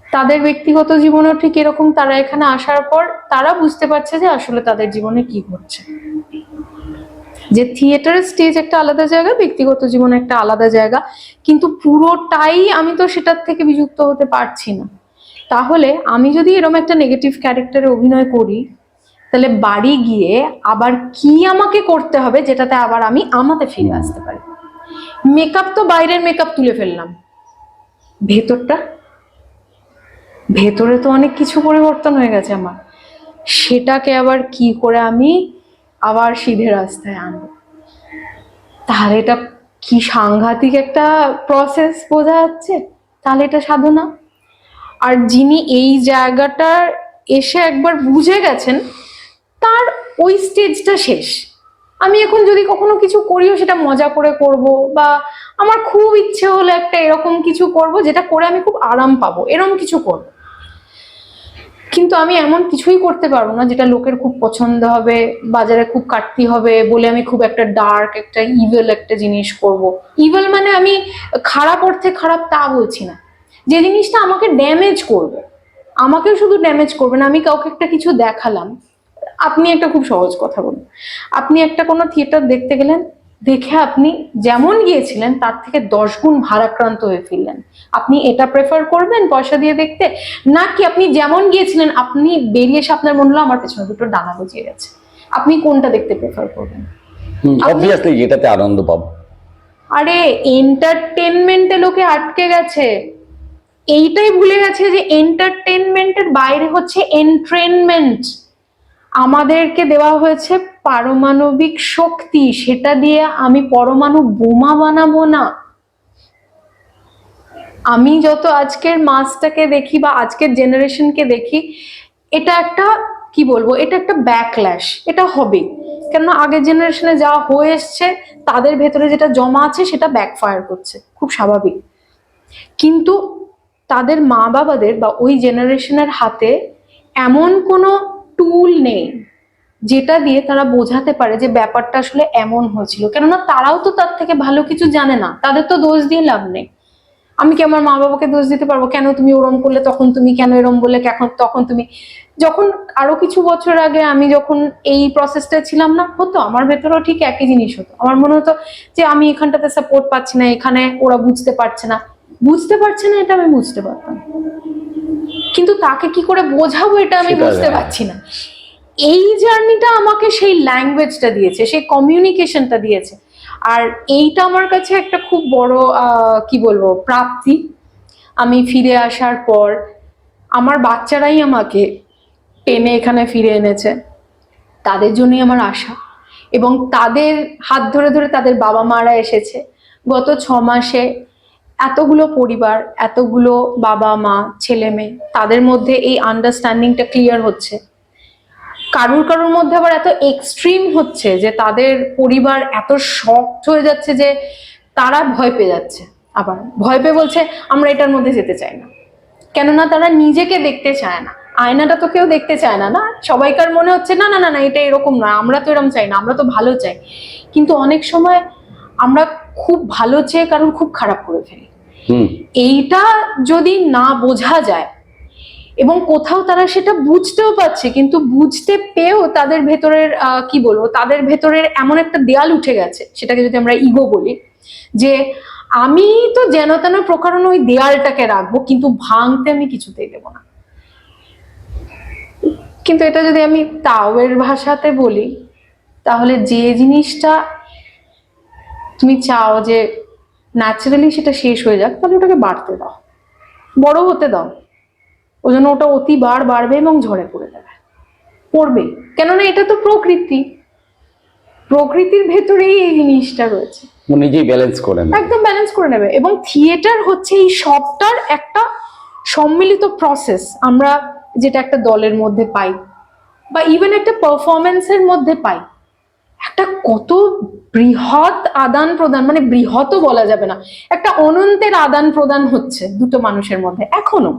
তাদের ব্যক্তিগত জীবনও ঠিক এরকম, তারা এখানে আসার পর তারা বুঝতে পারছে যে আসলে তাদের জীবনে কি ঘটছে, যে থিয়েটারের স্টেজ একটা আলাদা জায়গা, ব্যক্তিগত জীবন একটা আলাদা জায়গা, কিন্তু পুরোটাই আমি তো সেটার থেকে বিযুক্ত হতে পারছি না। তাহলে আমি যদি এরকম একটা নেগেটিভ ক্যারেক্টারে অভিনয় করি, তাহলে বাড়ি গিয়ে আবার কি আমাকে করতে হবে যেটাতে আবার আমি আমাতে ফিরে আসতে পারি। মেকআপ তো বাইরের মেকআপ তুলে ফেললাম, ভেতরে তো অনেক কিছু পরিবর্তন হয়ে গেছে আমার, সেটাকে আবার কি করে আমি আবার সিধে রাস্তায় আনবো। তাহলে এটা কি সাংঘাতিক একটা প্রসেস, বোঝা যাচ্ছে? তাহলে এটা সাধনা। আর যিনি এই জায়গাটা এসে একবার বুঝে গেছেন, তার ওই স্টেজটা শেষ। আমি এখন যদি কখনো কিছু করিও সেটা মজা করে করব, বা আমার খুব ইচ্ছে হলো একটা এরকম কিছু করব যেটা করে আমি খুব আরাম পাবো, এরকম কিছু করব। কিন্তু আমি এমন কিছুই করতে পারবো না যেটা লোকের খুব পছন্দ হবে, বাজারে খুব কাটতি হবে বলে আমি খুব একটা ডার্ক একটা ইভেল একটা জিনিস করব। ইভেল মানে আমি খারাপ অর্থে খারাপ তা বলছি না, যে জিনিসটা আমাকে ড্যামেজ করবে, আমাকে শুধু ড্যামেজ করবে না। আমি কাউকে একটা কিছু দেখালাম, আপনি একটা খুব সহজ কথা বলুন, আপনি একটা কোনো থিয়েটার দেখতে গেলেন, দেখে আপনি যেমন গিয়েছিলেন তার থেকে 10 গুণ ভারাক্রান্ত হয়ে ফিরলেন, আপনি এটা প্রেফার করবেন পয়সা দিয়ে দেখতে, নাকি আপনি যেমন গিয়েছিলেন আপনি বেরিয়ে এসে আপনার মনে হলো আমার পেছনে দুটো ডানা গজিয়ে গেছে, আপনি কোনটা দেখতে প্রেফার করবেন? অবভিয়াসলি যেটাতে আনন্দ পাবো। আরে এন্টারটেনমেন্টে লোকে আটকে গেছে, এইটাই ভুলে গেছে যে এন্টারটেনমেন্টের বাইরে হচ্ছে এন্ট্রেনমেন্ট। আমাদেরকে দেওয়া হয়েছে পারমাণবিক শক্তি, সেটা দিয়ে আমি পরমাণু বোমা বানাবো না। আমি যত আজকের মাসটাকে দেখি বা আজকের জেনারেশনকে দেখি, এটা একটা কি বলবো, এটা একটা ব্যাকল্যাশ, এটা হবে। কেননা আগের জেনারেশনে যা হয়ে এসছে তাদের ভেতরে যেটা জমা আছে সেটা ব্যাকফায়ার করছে, খুব স্বাভাবিক। কিন্তু তাদের মা বাবাদের বা ওই জেনারেশনের হাতে এমন কোনো টুল নেই যেটা দিয়ে তারা বোঝাতে পারে যে ব্যাপারটা আসলে এমন হয়েছিল, কেননা তারাও তো তার থেকে ভালো কিছু জানে না, তাদের তো দোষ দিয়ে লাভ নেই। আমি কি আমার মা বাবাকে দোষ দিতে পারবো, কেন তুমি ওরম করলে, তখন তুমি কেন এরম বললে, তখন তুমি, যখন আরো কিছু বছর আগে আমি যখন এই প্রসেসটা ছিলাম না, হতো আমার ভেতরেও ঠিক একই জিনিস হতো। আমার মনে হতো যে আমি এখানটাতে সাপোর্ট পাচ্ছি না, এখানে ওরা বুঝতে পারছে না, এটা আমি বুঝতে পারতাম, কিন্তু তাকে কি করে বোঝাবো এটা আমি বুঝতে পারছি না। এই জার্নিটা আমাকে সেই ল্যাঙ্গুয়েজটা দিয়েছে, সেই কমিউনিকেশনটা দিয়েছে। আর এইটা আমার কাছে একটা খুব বড় কি বলবো প্রাপ্তি। আমি ফিরে আসার পর আমার বাচ্চারাই আমাকে টেনে এখানে ফিরে এনেছে, তাদের জন্যই আমার আশা। এবং তাদের হাত ধরে ধরে তাদের বাবা মারা এসেছে। গত 6 মাসে এতগুলো পরিবার, এতগুলো বাবা মা ছেলে মেয়ে, তাদের মধ্যে এই আন্ডারস্ট্যান্ডিংটা ক্লিয়ার হচ্ছে। কারুর কারুর মধ্যে আবার এত এক্সট্রিম হচ্ছে যে তাদের পরিবার এত শকড হয়ে যাচ্ছে যে তারা ভয় পেয়ে যাচ্ছে। আবার ভয় পেয়ে বলছে আমরা এটার মধ্যে যেতে চাই না, কেননা তারা নিজেকে দেখতে চায় না। আয়নাটা তো কেউ দেখতে চায় না, না সবাইকার মনে হচ্ছে না না না না এটা এরকম না, আমরা তো এরকম চাই না, আমরা তো ভালো চাই। কিন্তু অনেক সময় আমরা খুব ভালো চেয়ে কারণ খুব খারাপ করে ফেলি। এইটা যদি না বোঝা যায়, এবং কোথাও তারা সেটা বুঝতেও পারছে, কিন্তু বুঝতে পেয়েও তাদের ভেতরের কি বলবো, তাদের ভেতরের এমন একটা দেয়াল উঠে গেছে, সেটাকে যদি আমরা ইগো বলি, যে আমি তো যেন তেন প্রকারণ ওই দেয়ালটাকে রাখবো, কিন্তু ভাঙতে আমি কিছুতেই দেবো না। কিন্তু এটা যদি আমি তাওয়ের ভাষাতে বলি, তাহলে যে জিনিসটা তুমি চাও যে ন্যাচারালি সেটা শেষ হয়ে যাক, তাহলে ওটাকে বাড়তে দাও, বড় হতে দাও। ওই জন্য ওটা অতিবার বাড়বে এবং ঝরে পড়ে যাবে, পড়বে। কেননা এটা তো প্রকৃতি, প্রকৃতির ভেতরেই এই জিনিসটা রয়েছে, নিজেই ব্যালেন্স করে নেবে, একদম ব্যালেন্স করে নেবে। এবং থিয়েটার হচ্ছে এই সবটার একটা সম্মিলিত প্রসেস, আমরা যেটা একটা দলের মধ্যে পাই বা ইভেন একটা পারফরমেন্সের মধ্যে পাই। একটা কত বৃহৎ আদান প্রদান, মানে বৃহৎও বলা যাবে না, একটা অনন্তের আদান প্রদান হচ্ছে দুটো মানুষের মধ্যে এখনো।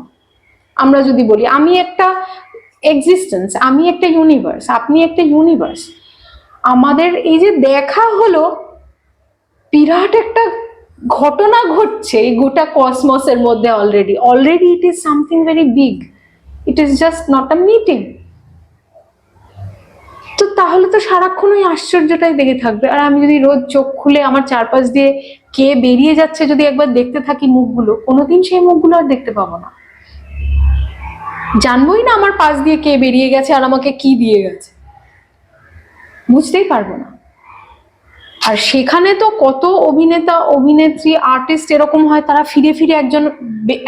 আমরা যদি বলি আমি একটা এক্সিস্টেন্স, আমি একটা ইউনিভার্স, আপনি একটা ইউনিভার্স, আমাদের এই যে দেখা হলো, বিরাট একটা ঘটনা ঘটছে এই গোটা কসমসের মধ্যে। Already it is something very big, it is just not a meeting. তো তাহলে তো সারাক্ষণ ওই আশ্চর্যটাই দেখে থাকবে। আর আমি যদি রোজ চোখ খুলে আমার চারপাশ দিয়ে কে বেরিয়ে যাচ্ছে যদি একবার দেখতে থাকি মুখগুলো, কোনোদিন সেই মুখগুলো আর দেখতে পাবো না, জানবোই না আমার পাশ দিয়ে কে বেরিয়ে গেছে আর আমাকে কি দিয়ে গেছে, বুঝতেই পারবো না। আর সেখানে তো কত অভিনেতা অভিনেত্রী আর্টিস্ট এরকম হয়, তারা ফিরে ফিরে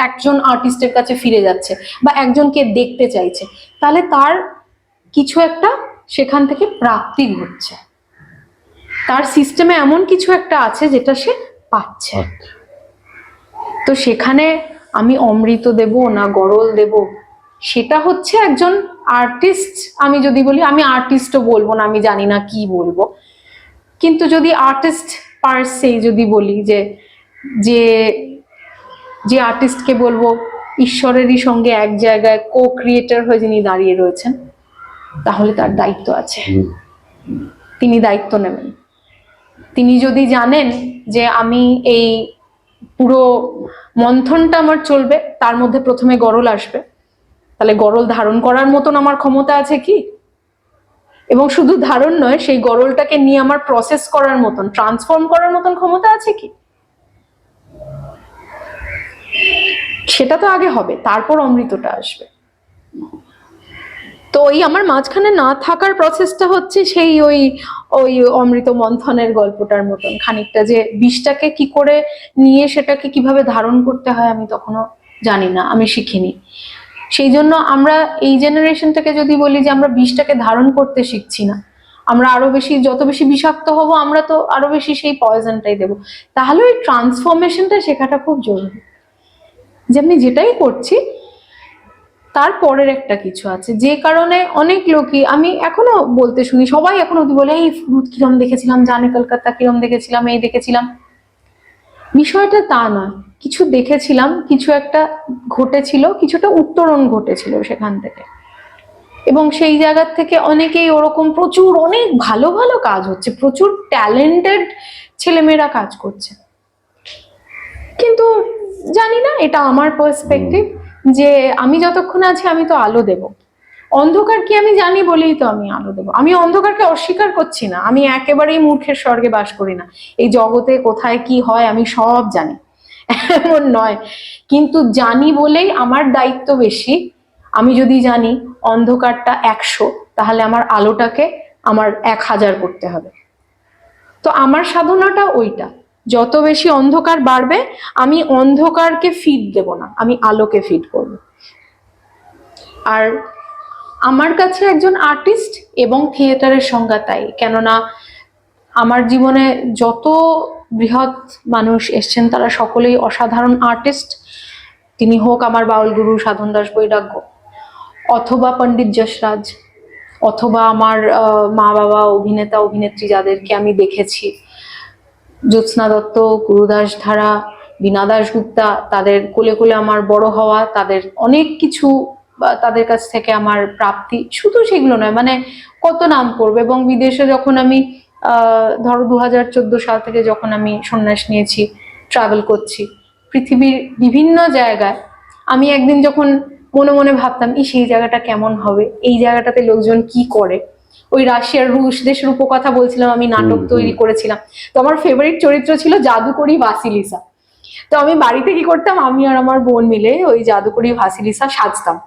একজন আর্টিস্টের কাছে ফিরে যাচ্ছে বা একজনকে দেখতে চাইছে, তাহলে তার কিছু একটা সেখান থেকে প্রাপ্তি ঘটছে, তার সিস্টেমে এমন কিছু একটা আছে যেটা সে পাচ্ছে। তো সেখানে আমি অমৃত দেব না গরল দেব, সেটা হচ্ছে একজন আর্টিস্ট। আমি যদি বলি, আমি আর্টিস্টও বলবো না, আমি জানি না কি বলবো, কিন্তু যদি আর্টিস্ট পার সে যদি বলি, যে যে যে আর্টিস্টকে বলবো ঈশ্বরেরই সঙ্গে এক জায়গায় কো ক্রিয়েটর হয়ে যিনি দাঁড়িয়ে রয়েছেন, তাহলে তার দায়িত্ব আছে, তিনি দায়িত্ব নেবেন। তিনি যদি জানেন যে আমি এই পুরো মন্থনটা আমার চলবে, তার মধ্যে প্রথমে গরল আসবে, তাহলে গরল ধারণ করার মতন আমার ক্ষমতা আছে কি? এবং শুধু ধারণ নয়, সেই গরলটাকে নিয়ে আমার প্রসেস করার মতন, ট্রান্সফর্ম করার মতন ক্ষমতা আছে কি? সেটা তো আগে হবে, তারপর অমৃতটা আসবে। তো ওই আমার মাঝখানে না থাকার প্রসেসটা হচ্ছে সেই ওই ওই অমৃত মন্থনের গল্পটার মতন খানিকটা, যে বিষটাকে কি করে নিয়ে সেটাকে কিভাবে ধারণ করতে হয় আমি তখনও জানি না, আমি শিখিনি। সেই জন্য আমরা এই জেনারেশনটাকে যদি বলি যে আমরা বিষটাকে ধারণ করতে শিখছি না, আমরা আরো বেশি, যত বেশি বিষাক্ত হব আমরা তো আরো বেশি সেই পয়জনটাই দেবো। তাহলে ওই ট্রান্সফরমেশনটা শেখাটা খুব জরুরি, যে আমি যেটাই করছি তারপরের একটা কিছু আছে, যে কারণে অনেক লোকই আমি এখনো বলতে শুনি, সবাই এখনো বলে এই ভূত কিরম দেখেছিলাম, জানে কলকাতা কিরম দেখেছিলাম, এই দেখেছিলাম। বিষয়টা তা নয়, কিছু দেখেছিলাম, কিছু একটা ঘটেছিল, কিছুটা উত্তরণ ঘটেছিল সেখান থেকে, এবং সেই জায়গার থেকে অনেকেই ওরকম প্রচুর অনেক ভালো ভালো কাজ হচ্ছে, প্রচুর ট্যালেন্টেড ছেলেমেয়েরা কাজ করছে। কিন্তু জানি না, এটা আমার পার্সপেক্টিভ, যে আমি যতক্ষণ আছি আমি তো আলো দেব। অন্ধকার কি আমি জানি বলেই তো আমি আলো দেব। আমি অন্ধকারকে অস্বীকার করছি না, আমি একেবারেই মূর্খের স্বর্গে বাস করি না, এই জগতে কোথায় কি হয় আমি সব জানি, এমন নয়। কিন্তু জানি বলেই আমার দায়িত্ব বেশি। আমি যদি জানি অন্ধকারটা 100, তাহলে আমার আলোটাকে আমার 1000 করতে হবে। তো তো আমার সাধনাটা ওইটা, যত বেশি অন্ধকার বাড়বে আমি অন্ধকারকে ফিড দেব না, আমি আলোকে ফিড করব। আর আমার কাছে একজন আর্টিস্ট এবং থিয়েটারের সংজ্ঞা তাই, কেননা আমার জীবনে যত বৃহৎ মানুষ এসছেন তারা সকলেই অসাধারণ আর্টিস্ট। তিনি হোক আমার বাউল গুরু সাধন দাস বৈরাগ্য, অথবা পণ্ডিত যশরাজ, অথবা আমার মা বাবা অভিনেতা অভিনেত্রী যাদেরকে আমি দেখেছি, জ্যোৎস্না দত্ত, গুরুদাস ধারা, বীণা দাশগুপ্তা, তাদের কোলে কোলে আমার বড় হওয়া, তাদের অনেক কিছু তাদের কাছ থেকে আমার প্রাপ্তি, শুধু সেগুলো নয়, মানে কত নাম করবে। এবং বিদেশে যখন আমি ধরো 2014 সাল থেকে যখন আমি সন্ন্যাস নিয়েছি, ট্রাভেল করছি পৃথিবীর বিভিন্ন জায়গায়, আমি একদিন যখন মনে মনে ভাবতাম সেই জায়গাটা কেমন হবে, এই জায়গাটাতে লোকজন কি করে, ওই রাশিয়ার রুশ দেশের উপকথা বলছিলাম, আমি নাটক তৈরি করেছিলাম, তো আমার ফেভারিট চরিত্র ছিল জাদুকরি ভাসিলিসা। তো আমি বাড়িতে কি করতাম, আমি আর আমার বোন মিলে ওই জাদুকরি ভাসিলিসা সাজতাম,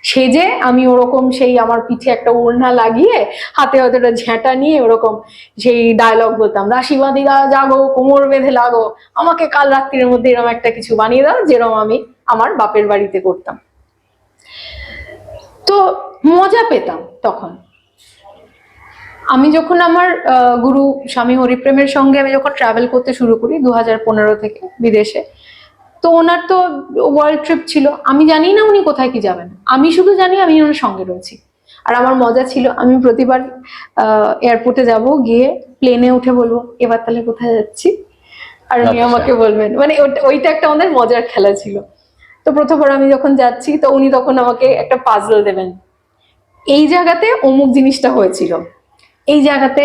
সেজে আমি ওরকম সেই আমার পিঠে একটা ওড়না লাগিয়ে হাতে হয়তো একটা ঝেঁটা নিয়ে ওরকম সেই ডায়লগ বলতাম, রাশিবাদীরা জাগো, কোমর বেঁধে লাগো, আমাকে কাল রাত্রির মধ্যে এরকম একটা কিছু বানিয়ে দাও, যেরকম আমি আমার বাপের বাড়িতে করতাম। তো মজা পেতাম তখন। আমি যখন আমার গুরু স্বামী হরিপ্রেমের সঙ্গে আমি যখন ট্রাভেল করতে শুরু করি 2015 থেকে বিদেশে, তো ওনার তো ওয়ার্ল্ড ট্রিপ ছিল, আমি জানি না উনি কোথায় কি যাবেন, আমি শুধু জানি আমি ওনার সঙ্গে রয়েছি। আর আমার মজা ছিল, আমি প্রতিবার এয়ারপোর্টে যাব, গিয়ে প্লেনে উঠে বলবো এবার তাহলে কোথায় যাচ্ছি, আর উনি আমাকে বলবেন, মানে ওইটা একটা আমাদের মজার খেলা ছিল। তো প্রথমবার আমি যখন যাচ্ছি, তো উনি তখন আমাকে একটা পাজল দেবেন, এই জায়গাতে অমুক জিনিসটা হয়েছিল, এই জায়গাতে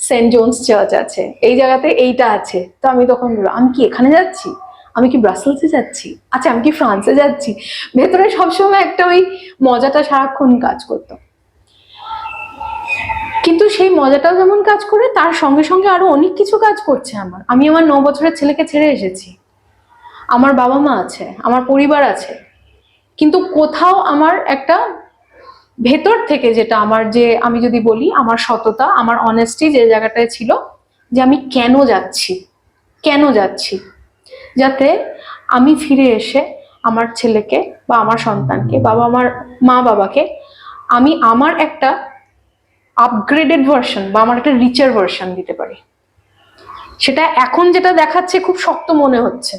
সেন্ট জোনস চার্চ আছে, এই জায়গাতে এইটা আছে। তো আমি তখন বলবো আমি কি এখানে যাচ্ছি, আমি কি ব্রাসেলসে যাচ্ছি, আচ্ছা আমি কি ফ্রান্সে যাচ্ছি। ভেতরে সবসময় একটা ওই মজাটা সারাক্ষণ কাজ করতো। কিন্তু সেই মজাটাও যেমন কাজ করে, তার সঙ্গে সঙ্গে আরো অনেক কিছু কাজ করছে আমার। আমি আমার 9 বছরের ছেলেকে ছেড়ে এসেছি, আমার বাবা মা আছে, আমার পরিবার আছে, কিন্তু কোথাও আমার একটা ভেতর থেকে যেটা আমার, যে আমি যদি বলি আমার সততা, আমার অনেস্টি যে জায়গাটায় ছিল, যে আমি কেন যাচ্ছি, কেন যাচ্ছি, যাতে আমি ফিরে এসে আমার ছেলেকে বা আমার সন্তানকে আমার মা বাবাকে আমি আমার একটা আপগ্রেডেড ভার্সন বা আমার একটা রিচার ভার্সন দিতে পারি। সেটা এখন যেটা দেখাচ্ছে খুব শক্ত মনে হচ্ছে,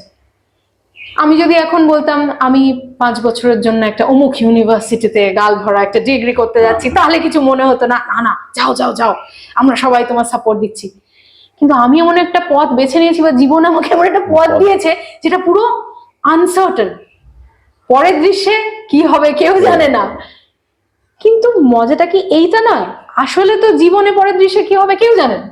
আমি যদি এখন বলতাম আমি 5 বছরের জন্য একটা অমুক ইউনিভার্সিটিতে গাল ভরা একটা ডিগ্রি করতে যাচ্ছি, তাহলে কিছু মনে হতো না, না না যাও যাও যাও, আমরা সবাই তোমার সাপোর্ট দিচ্ছি। কিন্তু আমি এমন একটা পথ বেছে নিয়েছি, বা জীবন আমাকে এমন একটা পথ দিয়েছে যেটা পুরো আনসার্টেন, পরের দৃশ্যে কি হবে কেউ জানে না। কিন্তু মজাটা কি এইটা নয়, আসলে তো জীবনে পরের দৃশ্যে কি হবে কেউ জানে না।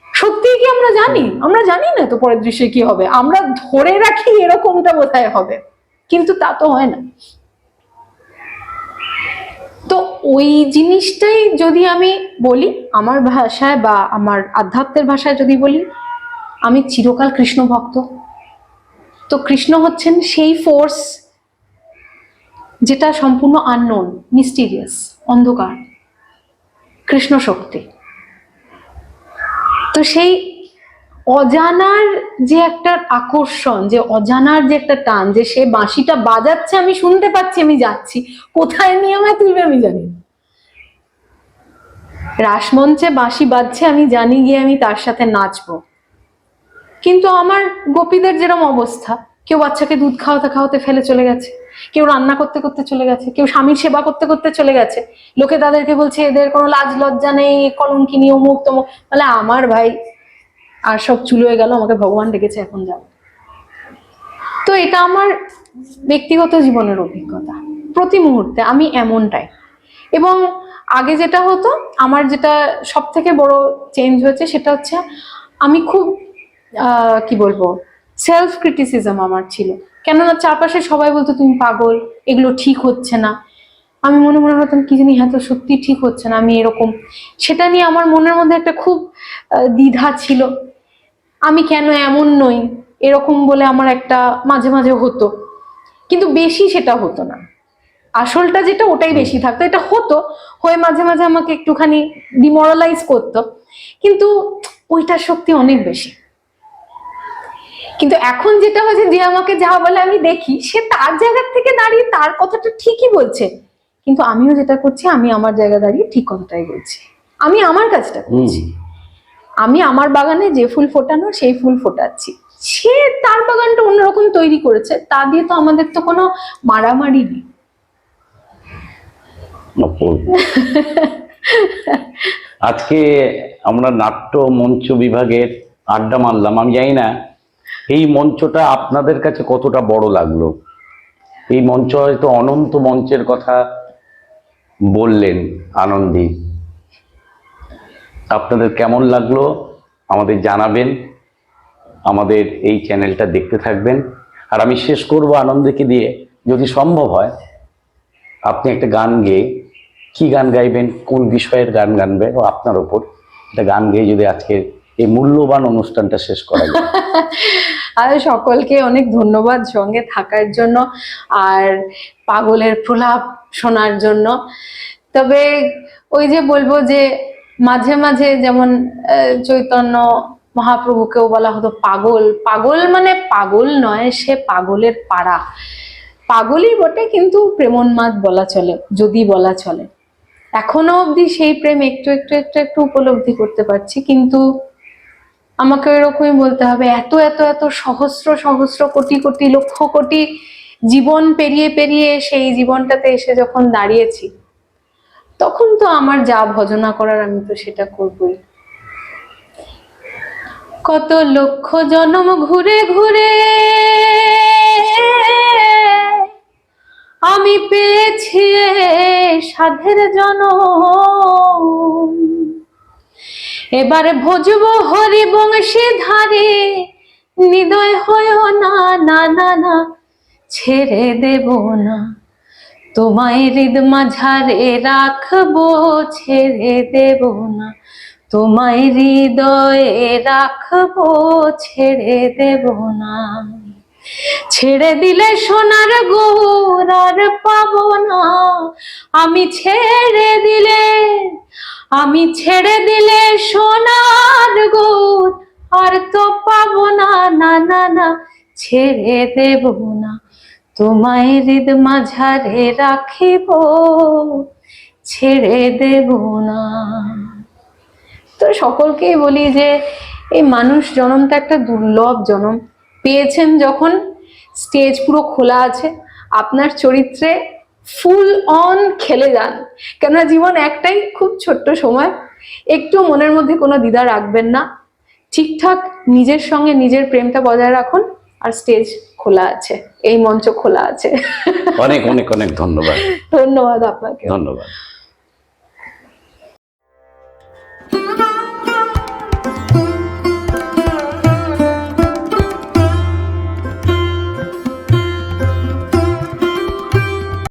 সত্যি কি আমরা জানি? আমরা জানি না তো পরের দৃশ্যে কি হবে, আমরা ধরে রাখি এরকমটা বোধহয় হবে, কিন্তু তা তো হয় না। তো ওই জিনিসটাই যদি আমি বলি আমার ভাষায় বা আমার আধ্যাত্মের ভাষায় যদি বলি, আমি চিরকাল কৃষ্ণ ভক্ত। তো কৃষ্ণ হচ্ছেন সেই ফোর্স যেটা সম্পূর্ণ আননোন, মিস্টিরিয়াস, অন্ধকার, কৃষ্ণ শক্তি। তো সেই অজানার যে একটা আকর্ষণ, যে অজানার যে একটা টান, যে সে বাঁশিটা বাজাচ্ছে আমি শুনতে পাচ্ছি, আমি যাচ্ছি, কোথায় নিয়ে আমায় তুলবে আমি জানি না। রাসমঞ্চে বাঁশি বাজছে, আমি জানি গিয়ে আমি তার সাথে নাচবো। কিন্তু আমার গোপীদের যেরকম অবস্থা, কেউ বাচ্চাকে দুধ খাওয়াতে খাওয়াতে ফেলে চলে গেছে, কেউ রান্না করতে করতে চলে গেছে, কেউ স্বামীর সেবা করতে করতে চলে গেছে, লোকে তাদেরকে বলছে এদের কোনো লাজ লজ্জা নেই, কলঙ্কিনী, অমুক তমুক। তাহলে আমার ভাই আর সব চুলো হয়ে গেল, আমাকে ভগবান ডেকেছে, এখন যাব। তো এটা আমার ব্যক্তিগত জীবনের অভিজ্ঞতা, প্রতি মুহূর্তে আমি এমনটাই। এবং আগে যেটা হতো, আমার যেটা সব থেকে বড় চেঞ্জ হয়েছে সেটা হচ্ছে আমি খুব কি বলবো, সেলফ ক্রিটিসিজম আমার ছিল। কেননা চারপাশে সবাই বলতো তুমি পাগল, এগুলো ঠিক হচ্ছে না। আমি মনে মনে ভাবতাম কি জানি, হ্যাঁ তো সত্যি ঠিক হচ্ছে না, আমি এরকম। সেটা নিয়ে আমার মনের মধ্যে একটা খুব দ্বিধা ছিল, আমি কেন এমন নই, এরকম বলে আমার একটা মাঝে মাঝে হতো। কিন্তু বেশি সেটা হতো না, আসলটা যেটা ওটাই বেশি থাকতো। এটা হতো, হয়ে মাঝে মাঝে আমাকে একটুখানি ডিমোরালাইজ করতো, কিন্তু ওইটার শক্তি অনেক বেশি। কিন্তু এখন যেটা হচ্ছে, যে আমাকে যা বলে আমি দেখি, সে তার জায়গা থেকে দাঁড়িয়ে তার কথাটা ঠিকই বলছে, কিন্তু আমিও যেটা করছি, আমি আমার জায়গা দাঁড়িয়ে ঠিক কথাটাই বলছি, আমি আমার কাজটা করছি। আমি আমার বাগানে যে ফুল ফোটানো সেই ফুল ফোটাচ্ছি, সে তার বাগানটা অন্যরকম তৈরি করেছে, তা দিয়ে তো আমাদের তো কোনো মারামারি নেই। আজকে আমরা নাট্য মঞ্চ বিভাগের আড্ডা মারলাম, আমি জানি না এই মঞ্চটা আপনাদের কাছে কতটা বড় লাগলো। এই মঞ্চ হয়তো অনন্ত মঞ্চের কথা বললেন আনন্দী, আপনাদের কেমন লাগলো আমাদের জানাবেন, আমাদের এই চ্যানেলটা দেখতে থাকবেন। আর আমি শেষ করব আনন্দকে দিয়ে, যদি সম্ভব হয় আপনি একটা গান গেয়ে, কি গান গাইবেন, কোন বিষয়ের গান গানবেন ও আপনার ওপর, একটা গান গেয়ে যদি আজকের এই মূল্যবান অনুষ্ঠানটা শেষ করা যায়। আর সকলকে অনেক ধন্যবাদ সঙ্গে থাকার জন্য আর পাগলের প্রলাপ শোনার জন্য। তবে ওই যে বলবো যে মাঝে মাঝে যেমন চৈতন্য মহাপ্রভুকেও বলা হতো পাগল, পাগল মানে পাগল নয়, সে পাগলের পাড়া, পাগলই বটে কিন্তু প্রেমোন্মাদ বলা চলে, যদি বলা চলে। এখনো অবধি সেই প্রেম একটু একটু একটু একটু উপলব্ধি করতে পারছি, কিন্তু আমাকে এরকমই বলতে হবে, এত এত এত সহস্র সহস্র কোটি কোটি লক্ষ কোটি জীবন পেরিয়ে পেরিয়ে সেই জীবনটাতে এসে যখন দাঁড়িয়েছি, তখন তো আমার যা ভজনা করার আমি তো সেটা করবই। কত লক্ষ জন্ম ঘুরে ঘুরে আমি পেয়েছি সাধের জনম, এবারে ভজবো হরি বংশী ধারে, নিদয় হয় না না না না, ছেড়ে দেব না তোমায় হৃদ মাঝারে রাখবো, ছেড়ে দেব না তোমায় হৃদয়ে রাখবো, ছেড়ে দেব না। ছেড়ে দিলে সোনার গৌর আর পাবো না, আমি ছেড়ে দিলে, আমি ছেড়ে দিলে সোনার গৌর আর তো পাবো না না না না, ছেড়ে দেব না তোমায় হৃদ মাঝারে রাখিব, ছেড়ে দেব না। তো সকলকেই বলি যে এই মানুষ জন্মটা একটা দুর্লভ জন্ম পেয়েছেন, যখন স্টেজ পুরো খোলা আছে, আপনার চরিত্রে ফুল অন খেলে যান, কেননা জীবন একটাই খুব ছোট্ট সময়, একটু মনের মধ্যে কোনো দ্বিধা রাখবেন না, ঠিকঠাক নিজের সঙ্গে নিজের প্রেমটা বজায় রাখুন, আর স্টেজ খোলা আছে, এই মঞ্চ খোলা আছে। অনেক অনেক অনেক ধন্যবাদ। ধন্যবাদ আপনাকে। ধন্যবাদ।